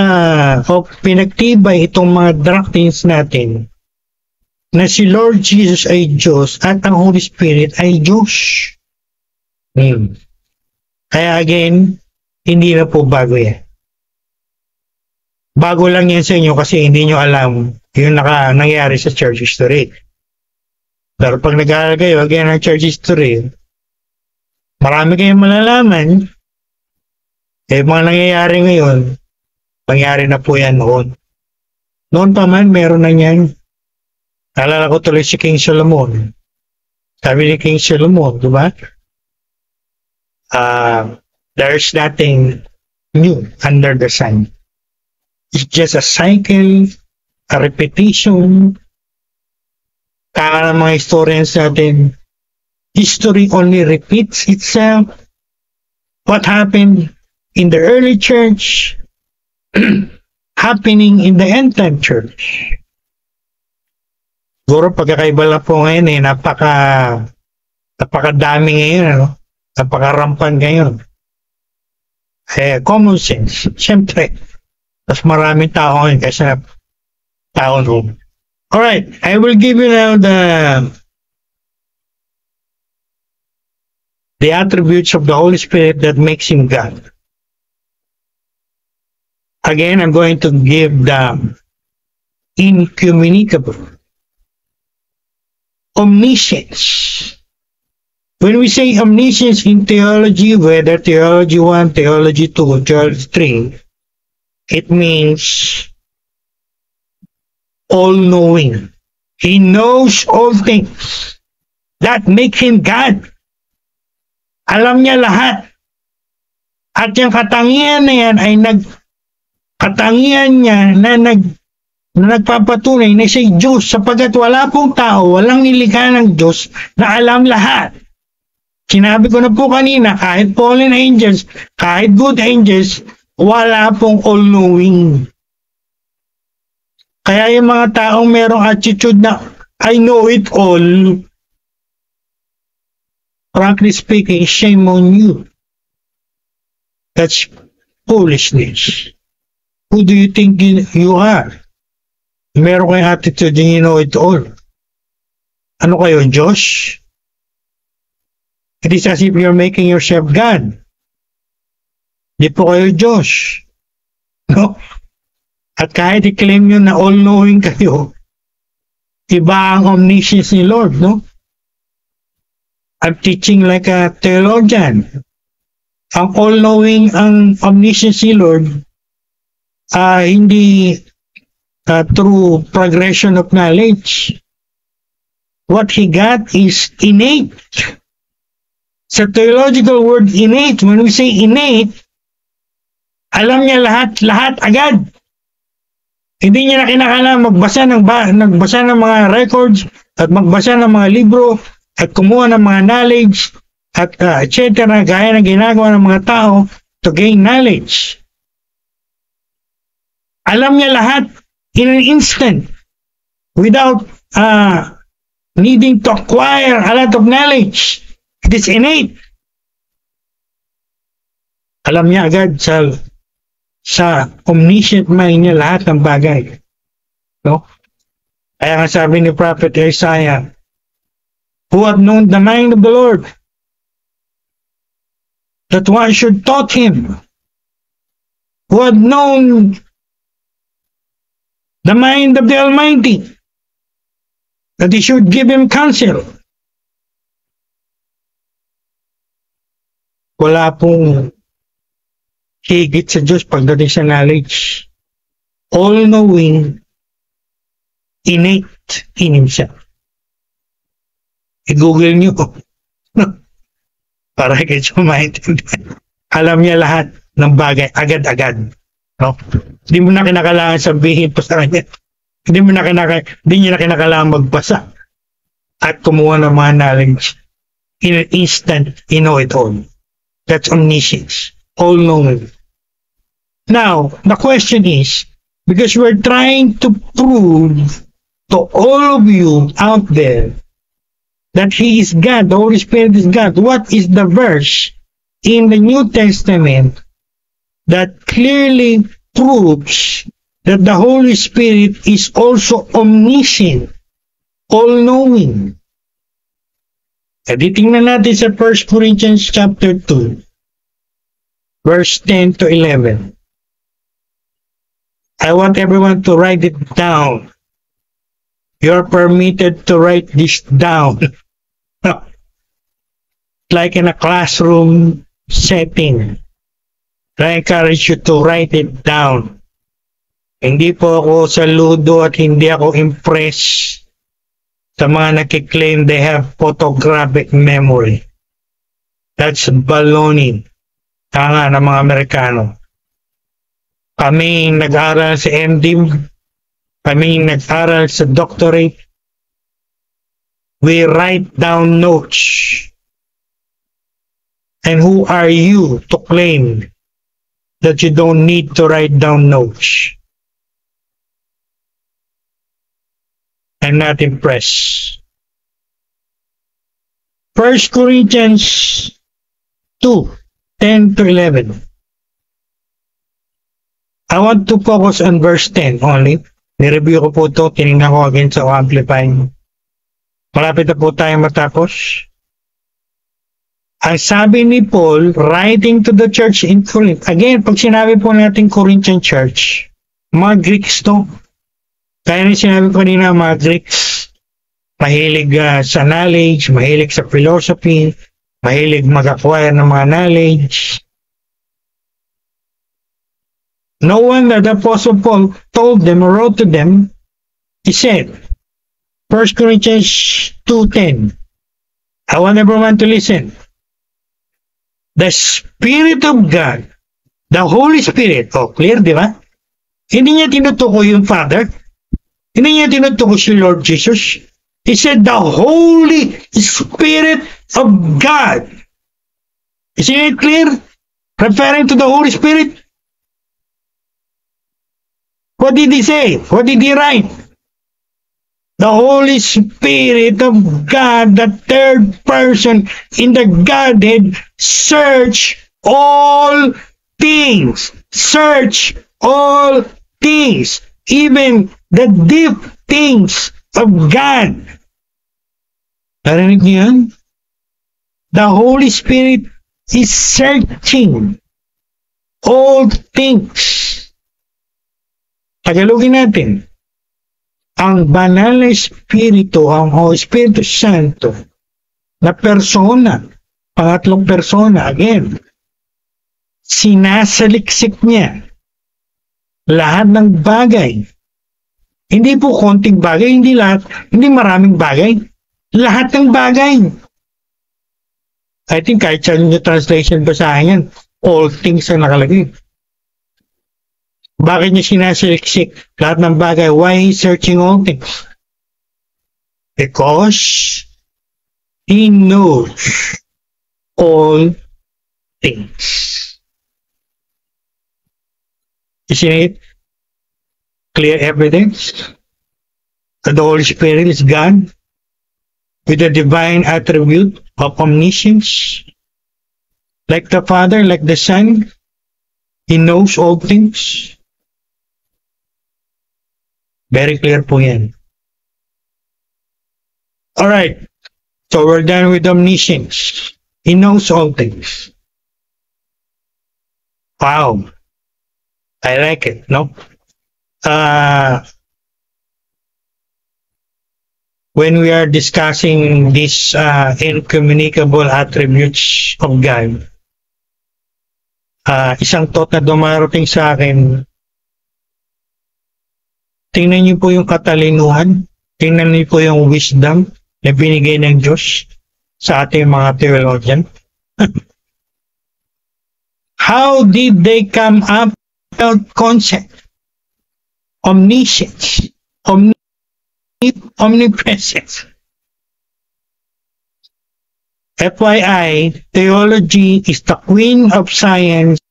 pinagtibay itong mga doctrines natin na si Lord Jesus ay Diyos at ang Holy Spirit ay Diyos. Kaya again, hindi na po bago yan. Bago lang yan sa inyo kasi hindi nyo alam yung nangyari sa church history. Pero pag nag-aaral kayo again ng church history, marami kayong malalaman, mga nangyayari ngayon, nangyari na po yan noon. Noon pa man, meron na yan. Naalala ko tuloy si King Solomon. Sabi ni King Solomon, di ba? There's nothing new under the sun. It's just a cycle, a repetition. Kaya ng mga historians natin, history only repeats itself. What happened in the early church, happening in the end-time church. Siguro pagkakaiba lang po ngayon napakadami ngayon, ano? Napakarampan ngayon. Common sense. Siyempre, mas maraming tao ngayon kaysa tao noon. Alright, I will give you now the attributes of the Holy Spirit that makes him God. Again, I'm going to give the incommunicable. Omniscience. When we say omniscience in theology, whether theology 1, theology 2, theology 3, it means all-knowing. He knows all things. That make him God. Alam niya lahat. At yung katangian na yan ay katangian niya na nagpapatunay na siya Diyos, sapagkat wala pong tao, walang nilikha ng Diyos na alam lahat. Sinabi ko na po kanina, kahit fallen angels, kahit good angels, wala pong all-knowing. Kaya yung mga taong merong attitude na I know it all, frankly speaking, shame on you. That's foolishness. Who do you think you are? Meron kayong attitude and you know it all. Ano kayo, Josh? It is as if you're making yourself God. Di po kayo Josh. No? At kahit i-claim nyo na all-knowing kayo, iba ang omniscience ni Lord, no? I'm teaching like a theologian. Ang all-knowing, ang omniscience ni Lord, hindi through progression of knowledge. What he got is innate. Sa theological word innate, when we say innate, alam niya lahat agad. Hindi niya na kinakailangan nagbasa ng mga records at magbasa ng mga libro at kumuha ng mga knowledge at etc. gaya ng ginagawa ng mga tao to gain knowledge. Alam niya lahat in an instant without needing to acquire a lot of knowledge. It is innate. Alam niya agad sa omniscient mind niya lahat ng bagay. No? Kaya nga sabi ni Prophet Isaiah, who have known the mind of the Lord, that one should taught him, who have known the mind of the Almighty, that he should give him counsel. Wala pong higit sa Diyos pagdating sa knowledge. All-knowing, innate in himself. I-google nyo para kayo maintindihan. Alam niya lahat ng bagay, agad-agad. No? Hindi mo na kinakailangan sabihin pa sa kanya. Hindi niya na kinakailangan magbasa at kumuha ng mga knowledge. In an instant, you know it all. That's omniscience. All-knowing. Now, the question is, because we're trying to prove to all of you out there that He is God, the Holy Spirit is God, what is the verse in the New Testament that clearly proves that the Holy Spirit is also omniscient, all-knowing? Tingnan natin sa 1 Corinthians chapter 2, verse 10 to 11. I want everyone to write it down. You're permitted to write this down. Like in a classroom setting. I encourage you to write it down. Hindi po ako saludo at hindi ako impressed sa mga nakiklaim they have photographic memory. That's baloney. Tanga ng mga Amerikano. Kami nag-aral sa MD, kami nag-aral sa doctorate. We write down notes. And who are you to claim that you don't need to write down notes? I'm not impressed. 1 Corinthians 2, 10 to 11. I want to focus on verse 10 only. Nireview ko po ito. Tinignan ko again sa amplifying. Malapit na po tayo matapos. Ang sabi ni Paul, writing to the church in Corinth. Again, pag sinabi po natin Corinthian church, mga Greeks to. Kaya rin sinabi ko kanina, mga Greeks, mahilig sa knowledge, mahilig sa philosophy, mahilig mag-acquire ng mga knowledge. No one that the Apostle Paul told them or wrote to them, he said, 1 Corinthians 2:10. I want everyone to listen. The Spirit of God, the Holy Spirit, clear, di ba? Hindi niya tinutukoy yung Father. Hindi niya tinutukoy si Lord Jesus. He said, the Holy Spirit of God. Isn't it clear? Referring to the Holy Spirit. What did he say? What did he write? The Holy Spirit of God, the third person in the Godhead, search all things. Search all things. Even the deep things of God. Narinig niyo yan? The Holy Spirit is searching all things. Tagalogin natin. Ang banal na Espiritu, ang Espiritu Santo, na persona, pangatlong persona, again, sinasaliksik niya lahat ng bagay. Hindi po konting bagay, hindi lahat, hindi maraming bagay. Lahat ng bagay. I think kahit sa yung translation basahin yan, all things ang nakalagay. Bakit niya sinasaliksik lahat ng bagay? Why is searching all things? Because he knows all things. Isn't it clear evidence that the Holy Spirit is God with the divine attribute of omniscience? Like the Father, like the Son, he knows all things. Very clear po yan. Alright, so we're done with omniscience. He knows all things. Wow. I like it, no? When we are discussing these incommunicable attributes of God, isang thought na dumarating sa akin, tingnan niyo po yung katalinuhan, tingnan niyo po yung wisdom na binigay ng Diyos sa ating mga theologian. How did they come up with concept? Omniscience, omnipresence. FYI, theology is the queen of science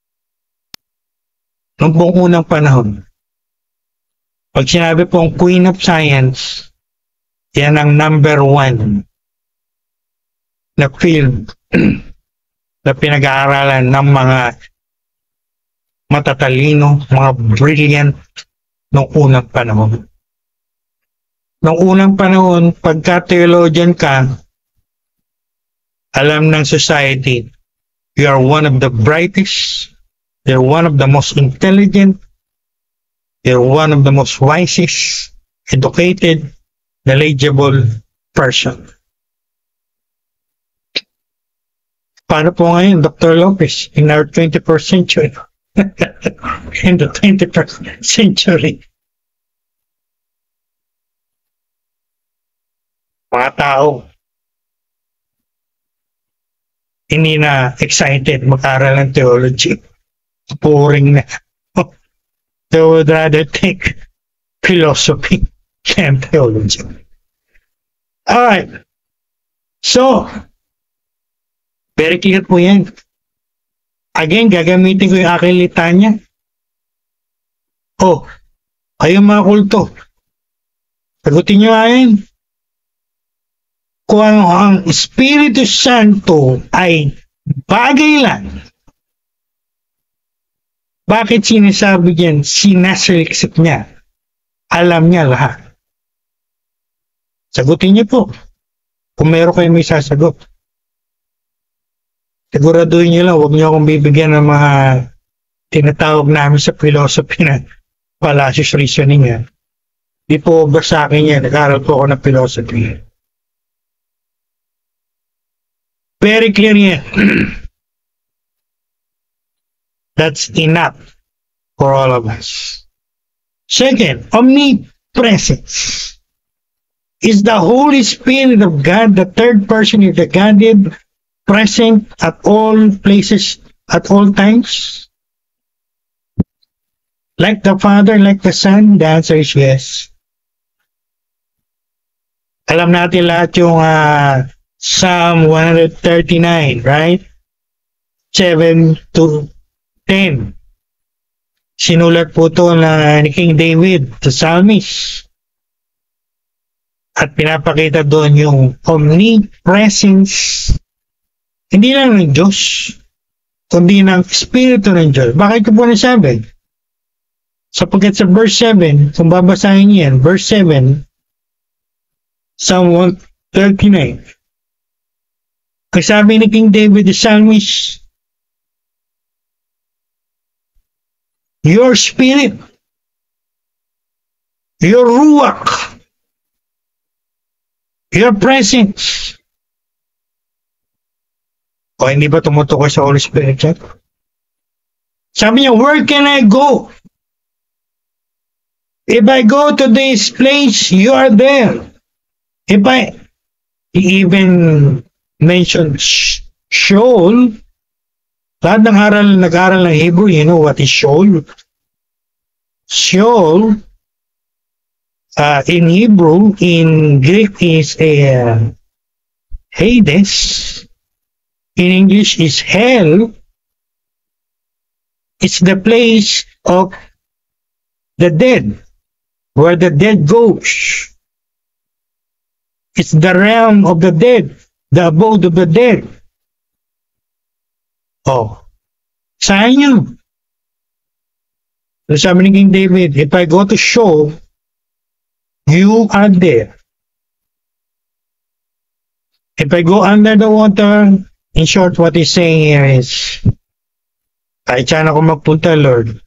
noong buong unang panahon. Pag sinabi pong Queen of Science, yan ang number 1 na field na pinag-aaralan ng mga matatalino, mga brilliant noong unang panahon. Noong unang panahon, pagka theologian ka, alam ng society, you are one of the brightest, you're one of the most intelligent, you're one of the most wisest, educated, knowledgeable person. Paano po ngayon, Dr. Lopez, in our 21st century? In the 21st century. Mga tao, hindi na excited mag-aral ng theology. Boring na. They would rather take philosophy than theology. Alright. So, very clear po yan. Again, gagamitin ko yung aking litanya. Oh, kayo mga kulto. Sagutin nyo ayon. Kung ang Espiritu Santo ay bagay lang, bakit sinasabi diyan, sinasaliksik niya? Alam niya lahat. Sagutin niyo po. Kung meron kayo may sasagot. Siguraduhin niyo lang, huwag niyo akong bibigyan ng mga tinatawag namin sa philosophy na fallacious reasoning yan. Di po ba sa akin yan, nag-aral po ako ng philosophy. Very clear yan. That's enough for all of us. Second, omnipresence is the Holy Spirit of God, the third person of the Godhead, present at all places, at all times? Like the Father, like the Son? The answer is yes. Alam natin lahat yung Psalm 139, right? 7 to 10. Sinulat po ito na ni King David, the psalmist. At pinapakita doon yung omnipresence, hindi lang ng Diyos, kundi ng Espiritu ng Diyos. Bakit ko po nasabi? Sapagkat sa verse 7, kung babasahin niyo yan, verse 7, Psalm 139, ang sabi ni King David the psalmist, your spirit, your ruach, your presence. O hindi ba tumutukoy sa Holy Spirit siya? Sabi niya, where can I go? If I go to this place, you are there. He even mentioned Sheol. Lahat nag-aral ng Hebrew, you know what is Sheol? Sheol, in Hebrew, in Greek is a Hades. In English is hell. It's the place of the dead, where the dead goes. It's the realm of the dead, the abode of the dead. Oh, saan yun? So sabi ni King David, if I go to Sheol, you are there. If I go under the water, in short, what he's saying here is, kahit saan ako magpunta, Lord,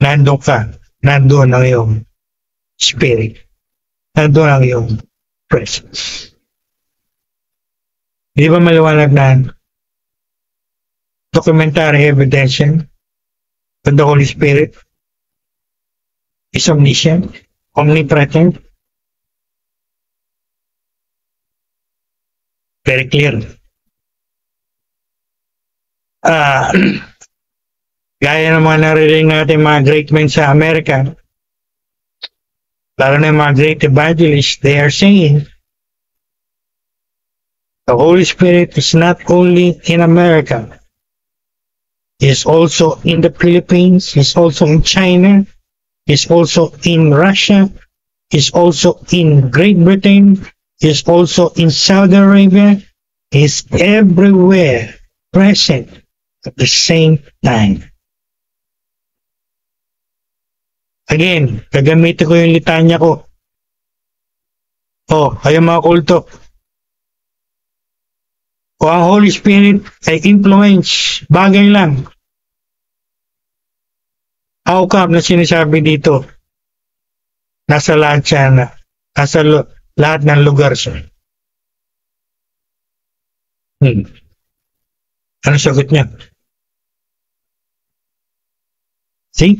nandun ka, nandun ang iyong spirit, nandun ang iyong presence. Di ba maliwanag na documentary evidence that the Holy Spirit is omniscient, omnipresent? Very clear. Gaya ng mga narinig natin mga great men sa Amerika, lalo na yung mga great evangelists, they are saying the Holy Spirit is not only in America, is also in the Philippines, is also in China, is also in Russia, is also in Great Britain, is also in Saudi Arabia, is everywhere present at the same time. Again, gagamitin ko yung litanya ko. Kayo mga kulto. O ang Holy Spirit ay influence, bagay lang. How come na sinasabi dito? Nasa lahat siya na. Nasa lahat ng lugar siya. Ano sagot niya? See?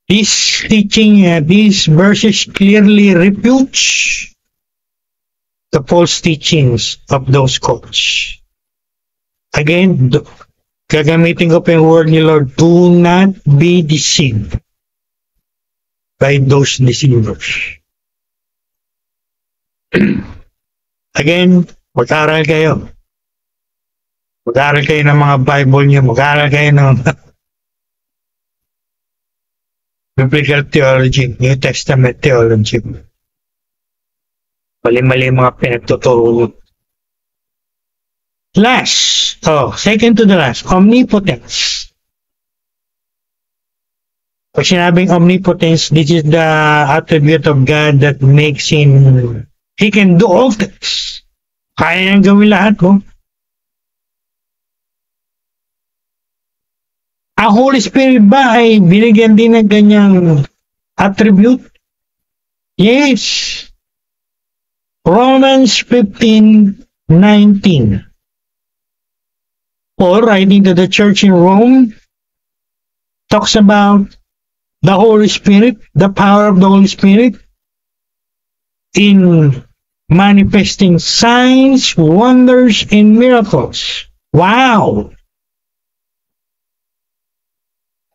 This teaching, these verses clearly refutes the false teachings of those cults. Again, gagamitin ko pa yung word ni Lord, do not be deceived by those deceivers. Again, mag-aral kayo. Mag-aral kayo ng mga Bible niyo, mag-aral kayo ng Biblical theology, New Testament theology. Mali-mali mga pinagtuturo. Last, second to the last, omnipotence. Pag sinabing omnipotence, this is the attribute of God that makes him, he can do all things. Kaya niyang gawin lahat mo. Ang Holy Spirit ba ay binigyan din ng ganyang attribute? Yes. Romans 15:19. Paul, writing to the church in Rome, talks about the Holy Spirit, the power of the Holy Spirit in manifesting signs, wonders, and miracles. Wow!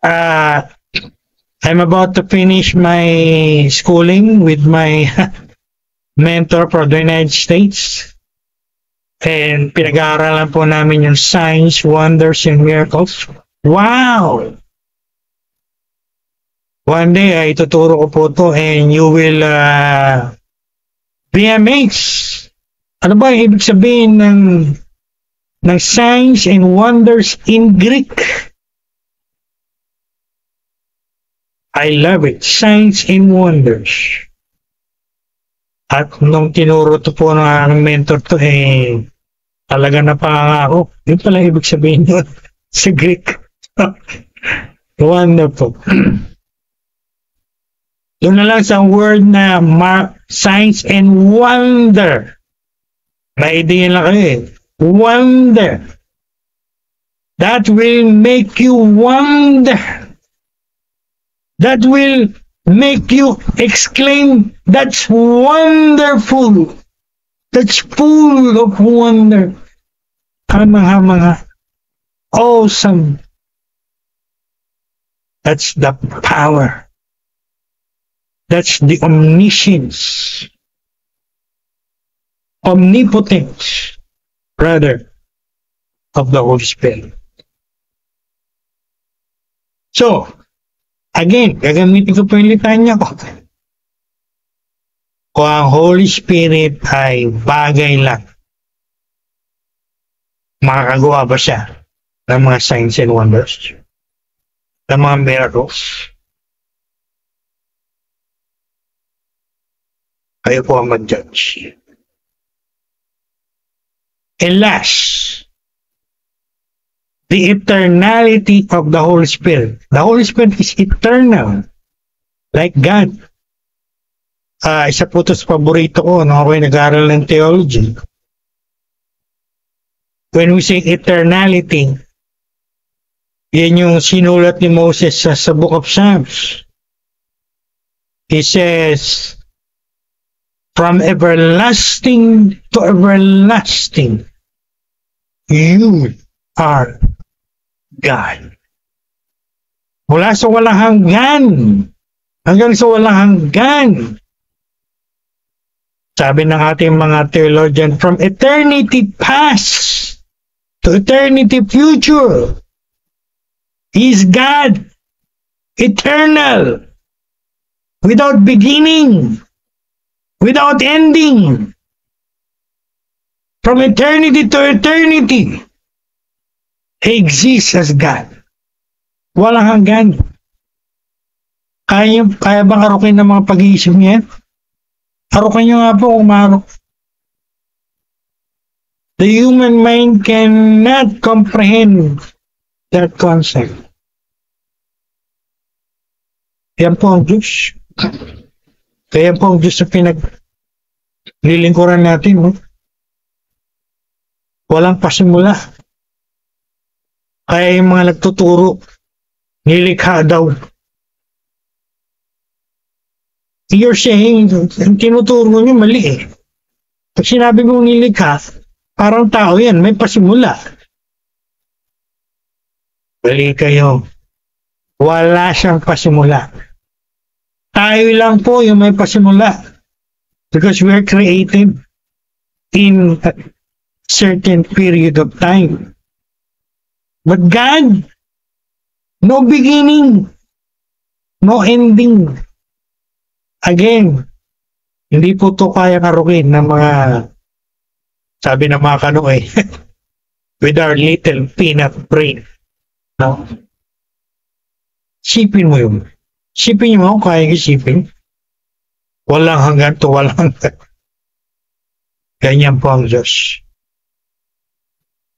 I'm about to finish my schooling with my mentor for the United States. And pinag-aaralan po namin yung signs, wonders, and miracles. Wow! One day, ay tuturo ko po to and you will be amazed. Ano ba yung ibig sabihin ng signs and wonders in Greek? I love it. Signs and wonders. At nung tinuro to po ng aking mentor to, talaga napangako. Yun pala ibig sabihin yun sa Greek. Wonderful. Doon na lang sa word na signs and wonder. May idea lang kayo Wonder. That will make you wonder. That will make you exclaim, that's wonderful. That's full of wonder. Mga awesome. That's the power. That's the omniscience. Omnipotence, rather, of the Holy Spirit. So, again, gagamitin ko po yung litanya ko. Kung ang Holy Spirit ay bagay lang, makakagawa ba siya ng mga signs and wonders? Ng mga miracles? Kayo po ang mag-judge. And last, the eternality of the Holy Spirit. The Holy Spirit is eternal, like God. Isa po ito sa paborito ko nung ako'y nag-aaral ng theology. When we say eternality, yan yung sinulat ni Moses sa Book of Psalms. He says, from everlasting to everlasting, you are God. Mula sa walang hanggan hanggang sa walang hanggan. Sabi ng ating mga theologian, from eternity past to eternity future, He is God, eternal, without beginning, without ending. From eternity to eternity, He exists as God. Walang hanggan. Kaya bang arukin ng mga pag-iisip niya? Arukin niyo nga po kung maruk. The human mind cannot comprehend that concept. Yan po ang Diyos. Kaya po ang Diyos na pinaglilingkuran natin. No? Walang pasimula. Kaya yung mga nagtuturo, nilikha daw. You're saying, ang tinuturo nyo mali eh. Pag sinabi mong nilikha, parang tao yan, may pasimula. Mali kayo. Wala siyang pasimula. Tayo lang po yung may pasimula. Because we're created in a certain period of time. But God, no beginning, no ending. Again, hindi po ito kaya karukin ng mga, sabi ng mga kanoy, with our little peanut brain. No? Sipin mo yun. Sipin mo kung kaya isipin. Walang hanggan to walang hanggan. Ganyan po ang Diyos.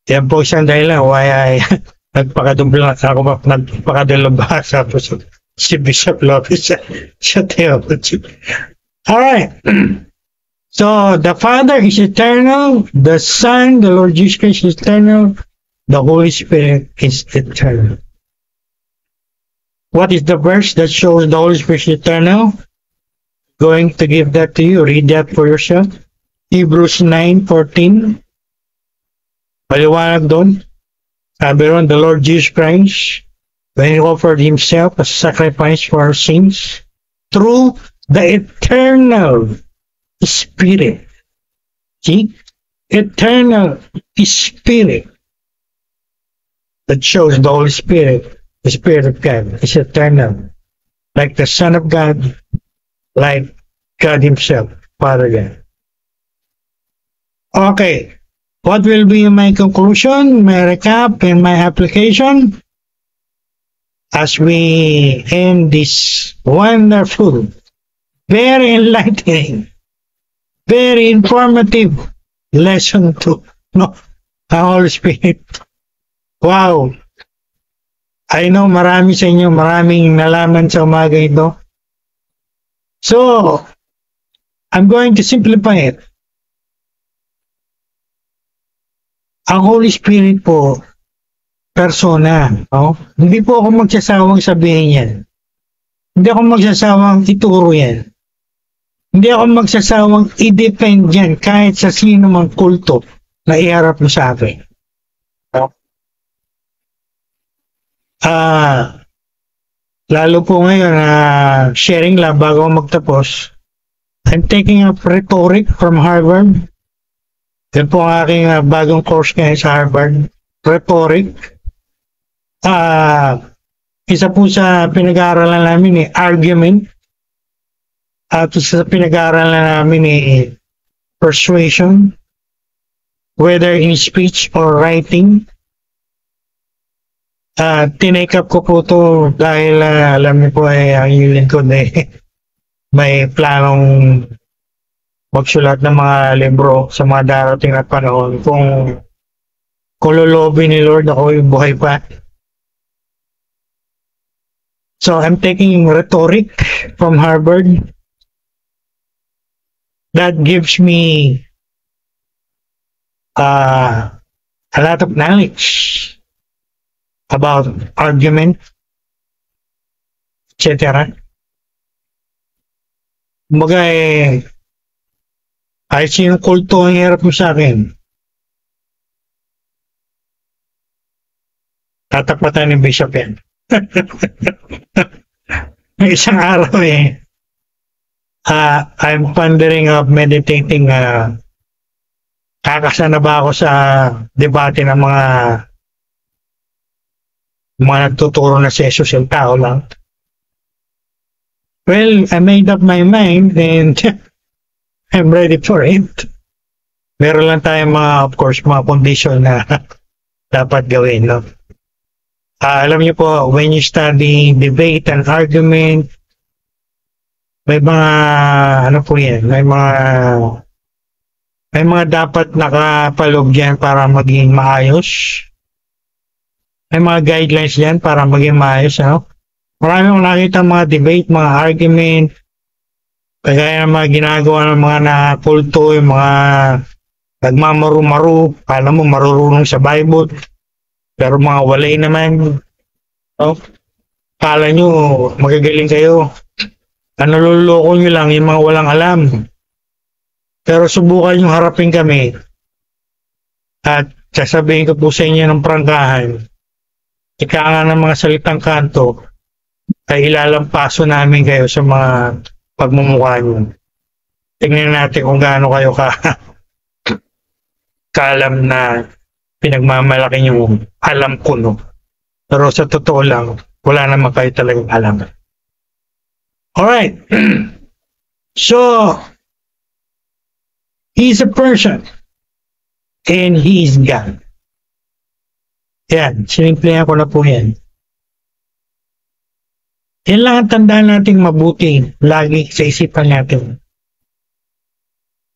Yan po isang dahilan why I nagpakadumbilang ako nagpakadalabasa po si Bishop Lopez sa theology. Alright. So, the Father is eternal, the Son, the Lord Jesus Christ is eternal, the Holy Spirit is eternal. What is the verse that shows the Holy Spirit is eternal? Going to give that to you. Read that for yourself. Hebrews 9:14. Paliwanag doon. Sabi ron, the Lord Jesus Christ, when He offered Himself as a sacrifice for our sins, through the eternal Spirit. See? eternal spirit that shows the Holy Spirit, the Spirit of God, is eternal. Like the Son of God, like God Himself, Father God. Okay. What will be my conclusion, my recap, and my application? As we end this wonderful, very enlightening, very informative lesson to the Holy Spirit. Wow! I know marami sa inyo, maraming nalaman sa umaga ito. So, I'm going to simplify it. Ang Holy Spirit po, persona. No? Hindi po ako magsasawang sabihin yan. Hindi ako magsasawang ituro yan. Hindi ako magsasawang i-defend yan kahit sa sino mang kulto na iharap mo sa akin. No? Lalo po ngayon, sharing lang bago magtapos, I'm taking up rhetoric from Harvard. Yan po ang aking bagong course ngayon sa Harvard. Rhetoric. Isa po sa pinag-aaralan namin argument. At isa sa pinag-aaralan namin persuasion. Whether in speech or writing. Tinake up ko po to dahil alam niyo po ang inyong lingkod may planong magsulat ng mga libro sa mga darating na panahon kung loloobin ni Lord ako yung buhay pa. So I'm taking rhetoric from Harvard. That gives me a lot of knowledge about argument, etc. Kumbaga kahit sinong kulto ang hirap mo sa akin, tatapatan ni Bishop yan. Isang araw I'm pondering of meditating, kakasana ba ako sa debate ng mga nagtuturo na si Jesus yung tao lang. Well, I made up my mind and I'm ready for it. Meron lang tayong of course, mga condition na dapat gawin, no? Alam niyo po, when you study debate and argument, may mga, po yan, may mga dapat nakapaloob yan para maging maayos. May mga guidelines yan para maging maayos, ano? Marami akong nakita mga debate, mga argument, kaya ng mga ginagawa ng mga nakulto, yung mga nagmamaru-maru, alam mo marurunong sa Bible, pero mga walay naman. Oh, kala nyo magagaling kayo. Naluloko nyo lang yung mga walang alam. Pero subukan nyo harapin kami at sasabihin ko po sa inyo ng prangkahan, ika nga ng mga salitang kanto, ay ilalampaso namin kayo sa mga pagmumukha nyo. Tingnan natin kung gaano kayo kaalam na pinagmamalaki nyo alam ko, no? Pero sa totoo lang, wala naman kayo talagang alam. Alright. So, He's a person and He is God. Yan, sinimplihan ko na po yan. Yan lang ang tandaan natin mabuti lagi sa isipan natin.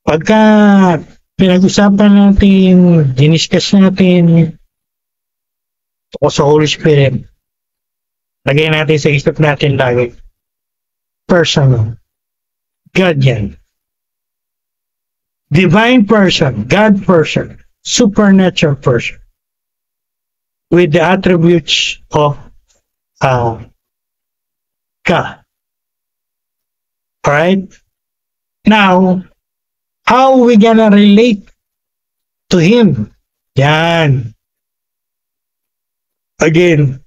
Pagka pinag-usapan natin, diniscuss natin o sa Holy Spirit, lagay natin sa isip natin lagi. Personal. God yan. Divine person, God person, supernatural person, with the attributes of God. Alright? Now, how are we gonna relate to Him? Yan. Again,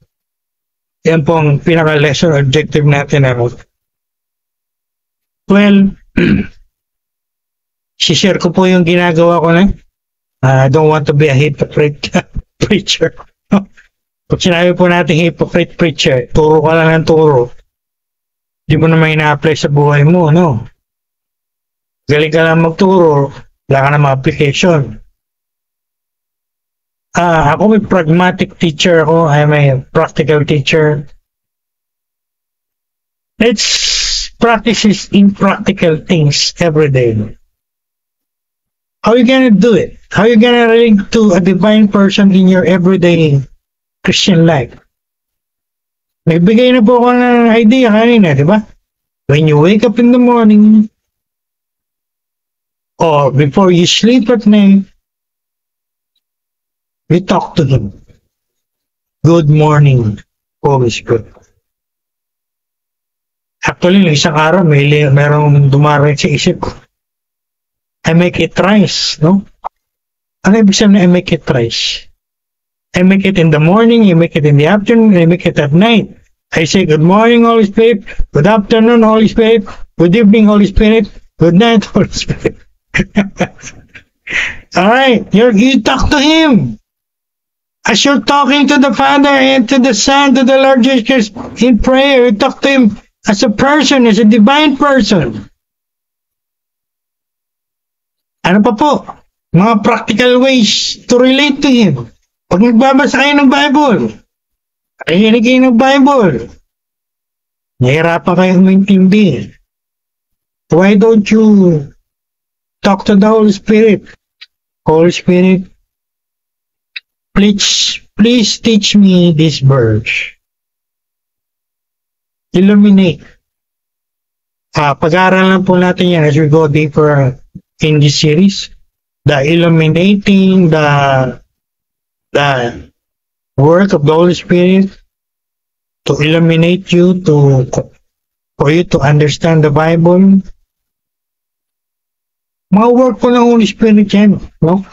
yan pong pinaka-lesson objective natin. Well, share ko po yung ginagawa ko na. I don't want to be a hypocrite preacher. Pag sinabi po natin hypocrite preacher, turo ka lang ng turo. Hindi mo naman ina-apply sa buhay mo, no? Galing ka lang magturo, wala ka namang application. Ako may pragmatic teacher ako. I'm a practical teacher. Let's practice impractical things every day. How are you gonna do it? How are you gonna relate to a divine person in your everyday Christian life? Nagbigay na po ako ng idea kanina, di ba? When you wake up in the morning, or before you sleep at night, we talk to Him. Good morning, Holy Spirit. Actually, isang araw, merong dumaring sa isip ko. I make it thrice, no? Ano ibig sabihin na I make it thrice? I make it in the morning, I make it in the afternoon, I make it at night. I say, good morning, Holy Spirit. Good afternoon, Holy Spirit. Good evening, Holy Spirit. Good night, Holy Spirit. Alright, you talk to Him. As you're talking to the Father and to the Son, to the Lord Jesus in prayer, you talk to Him as a person, as a divine person. Ano pa po? Mga practical ways to relate to Him. Pag nagbabasa kayo ng Bible, nakikinig kayo ng Bible, nahihirapan kayong maintindihan. Why don't you talk to the Holy Spirit? Holy Spirit, please teach me this verse. Illuminate. Pag-aaral lang po natin yan as we go deeper in this series. The illuminating, the work of the Holy Spirit to illuminate you, for you to understand the Bible. Mga work po ng Holy Spirit yan, no?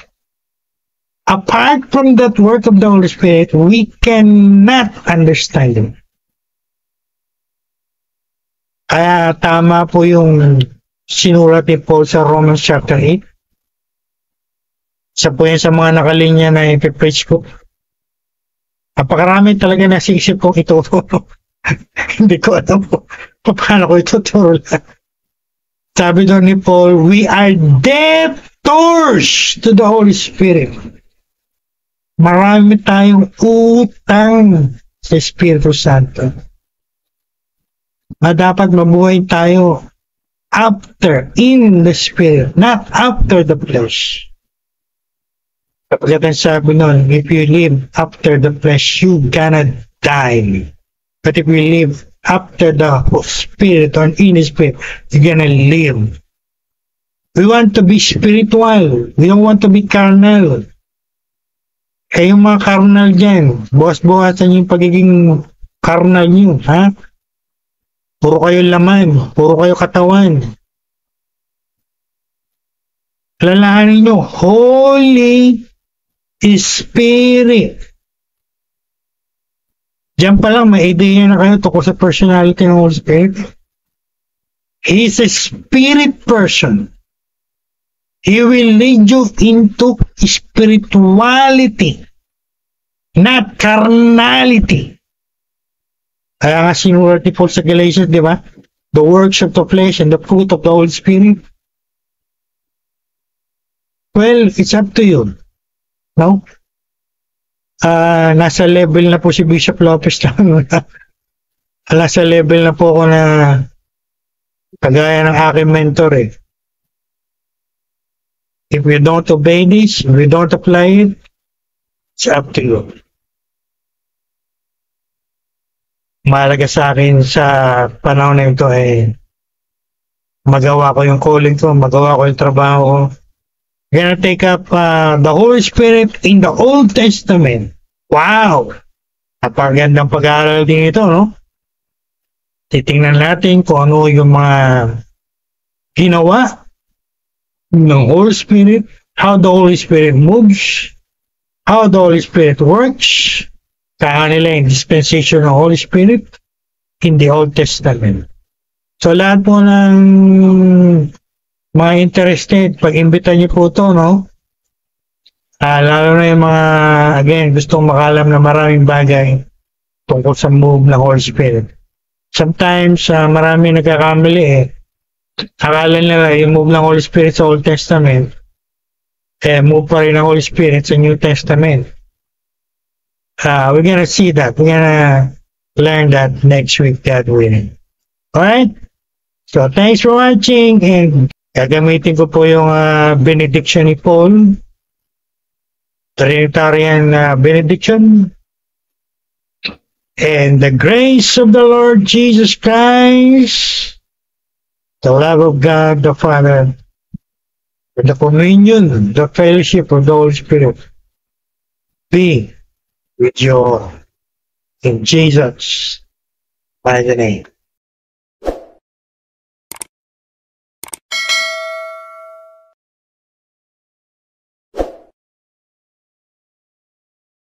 Apart from that work of the Holy Spirit, we cannot understand Him. Kaya tama po yung sinulat ni Paul sa Romans chapter 8. Isa po yan sa mga nakalinya na ipipreach ko. Napakarami talaga nasa isip kong ituturo. Hindi ko alam po paano ko ituturo lang. Sabi doon ni Paul, we are debtors to the Holy Spirit. Marami tayong utang sa Espiritu Santo. Dapat mabuhay tayo in the Spirit, not after the flesh. Kapag sabi nun, if you live after the flesh, you gonna die. But if you live after the Spirit or in the Spirit, you're gonna live. We want to be spiritual. We don't want to be carnal. Kayong mga carnal dyan, bukas-bukasan yung pagiging carnal nyo, ha? Puro kayo laman, puro kayo katawan. Lalahanin nyo, Holy Spirit. Diyan pa lang, may idea na kayo tungkol sa personality ng Holy Spirit. He is a spirit person. He will lead you into spirituality, not carnality. Kaya nga sinulat ni Paul sa Galatians, di ba? The works of the flesh and the fruit of the Holy Spirit. Well, it's up to you. No? Nasa level na po si Bishop Lopez lang. Nasa level na po ako na kagaya ng aking mentor eh. If we don't obey this, if we don't apply it, it's up to you. Mahalaga sa akin sa panahon na ito ay magawa ko yung calling ko, magawa ko yung trabaho ko. I'm gonna take up the Holy Spirit in the Old Testament. Wow! Napagandang pag-aaral din ito, no? Titingnan natin kung ano yung mga ginawa ng Holy Spirit, how the Holy Spirit moves, how the Holy Spirit works, kaya nila yung dispensation ng Holy Spirit in the Old Testament. So lahat po ng mga interested, pag-imbita niyo po ito, no? Lalo na yung mga, again, gustong makalam na maraming bagay tungkol sa move ng Holy Spirit. Sometimes, marami nagkakamali eh. Akala nila yung move ng Holy Spirit sa Old Testament, move pa rin ng Holy Spirit sa New Testament. We're gonna see that. We're gonna learn that next week, God willing. Alright? So, thanks for watching, and gagamitin ko po yung benediction ni Paul, Trinitarian benediction. And the grace of the Lord Jesus Christ, the love of God the Father, and the communion, the fellowship of the Holy Spirit be with you all. In Jesus' mighty name.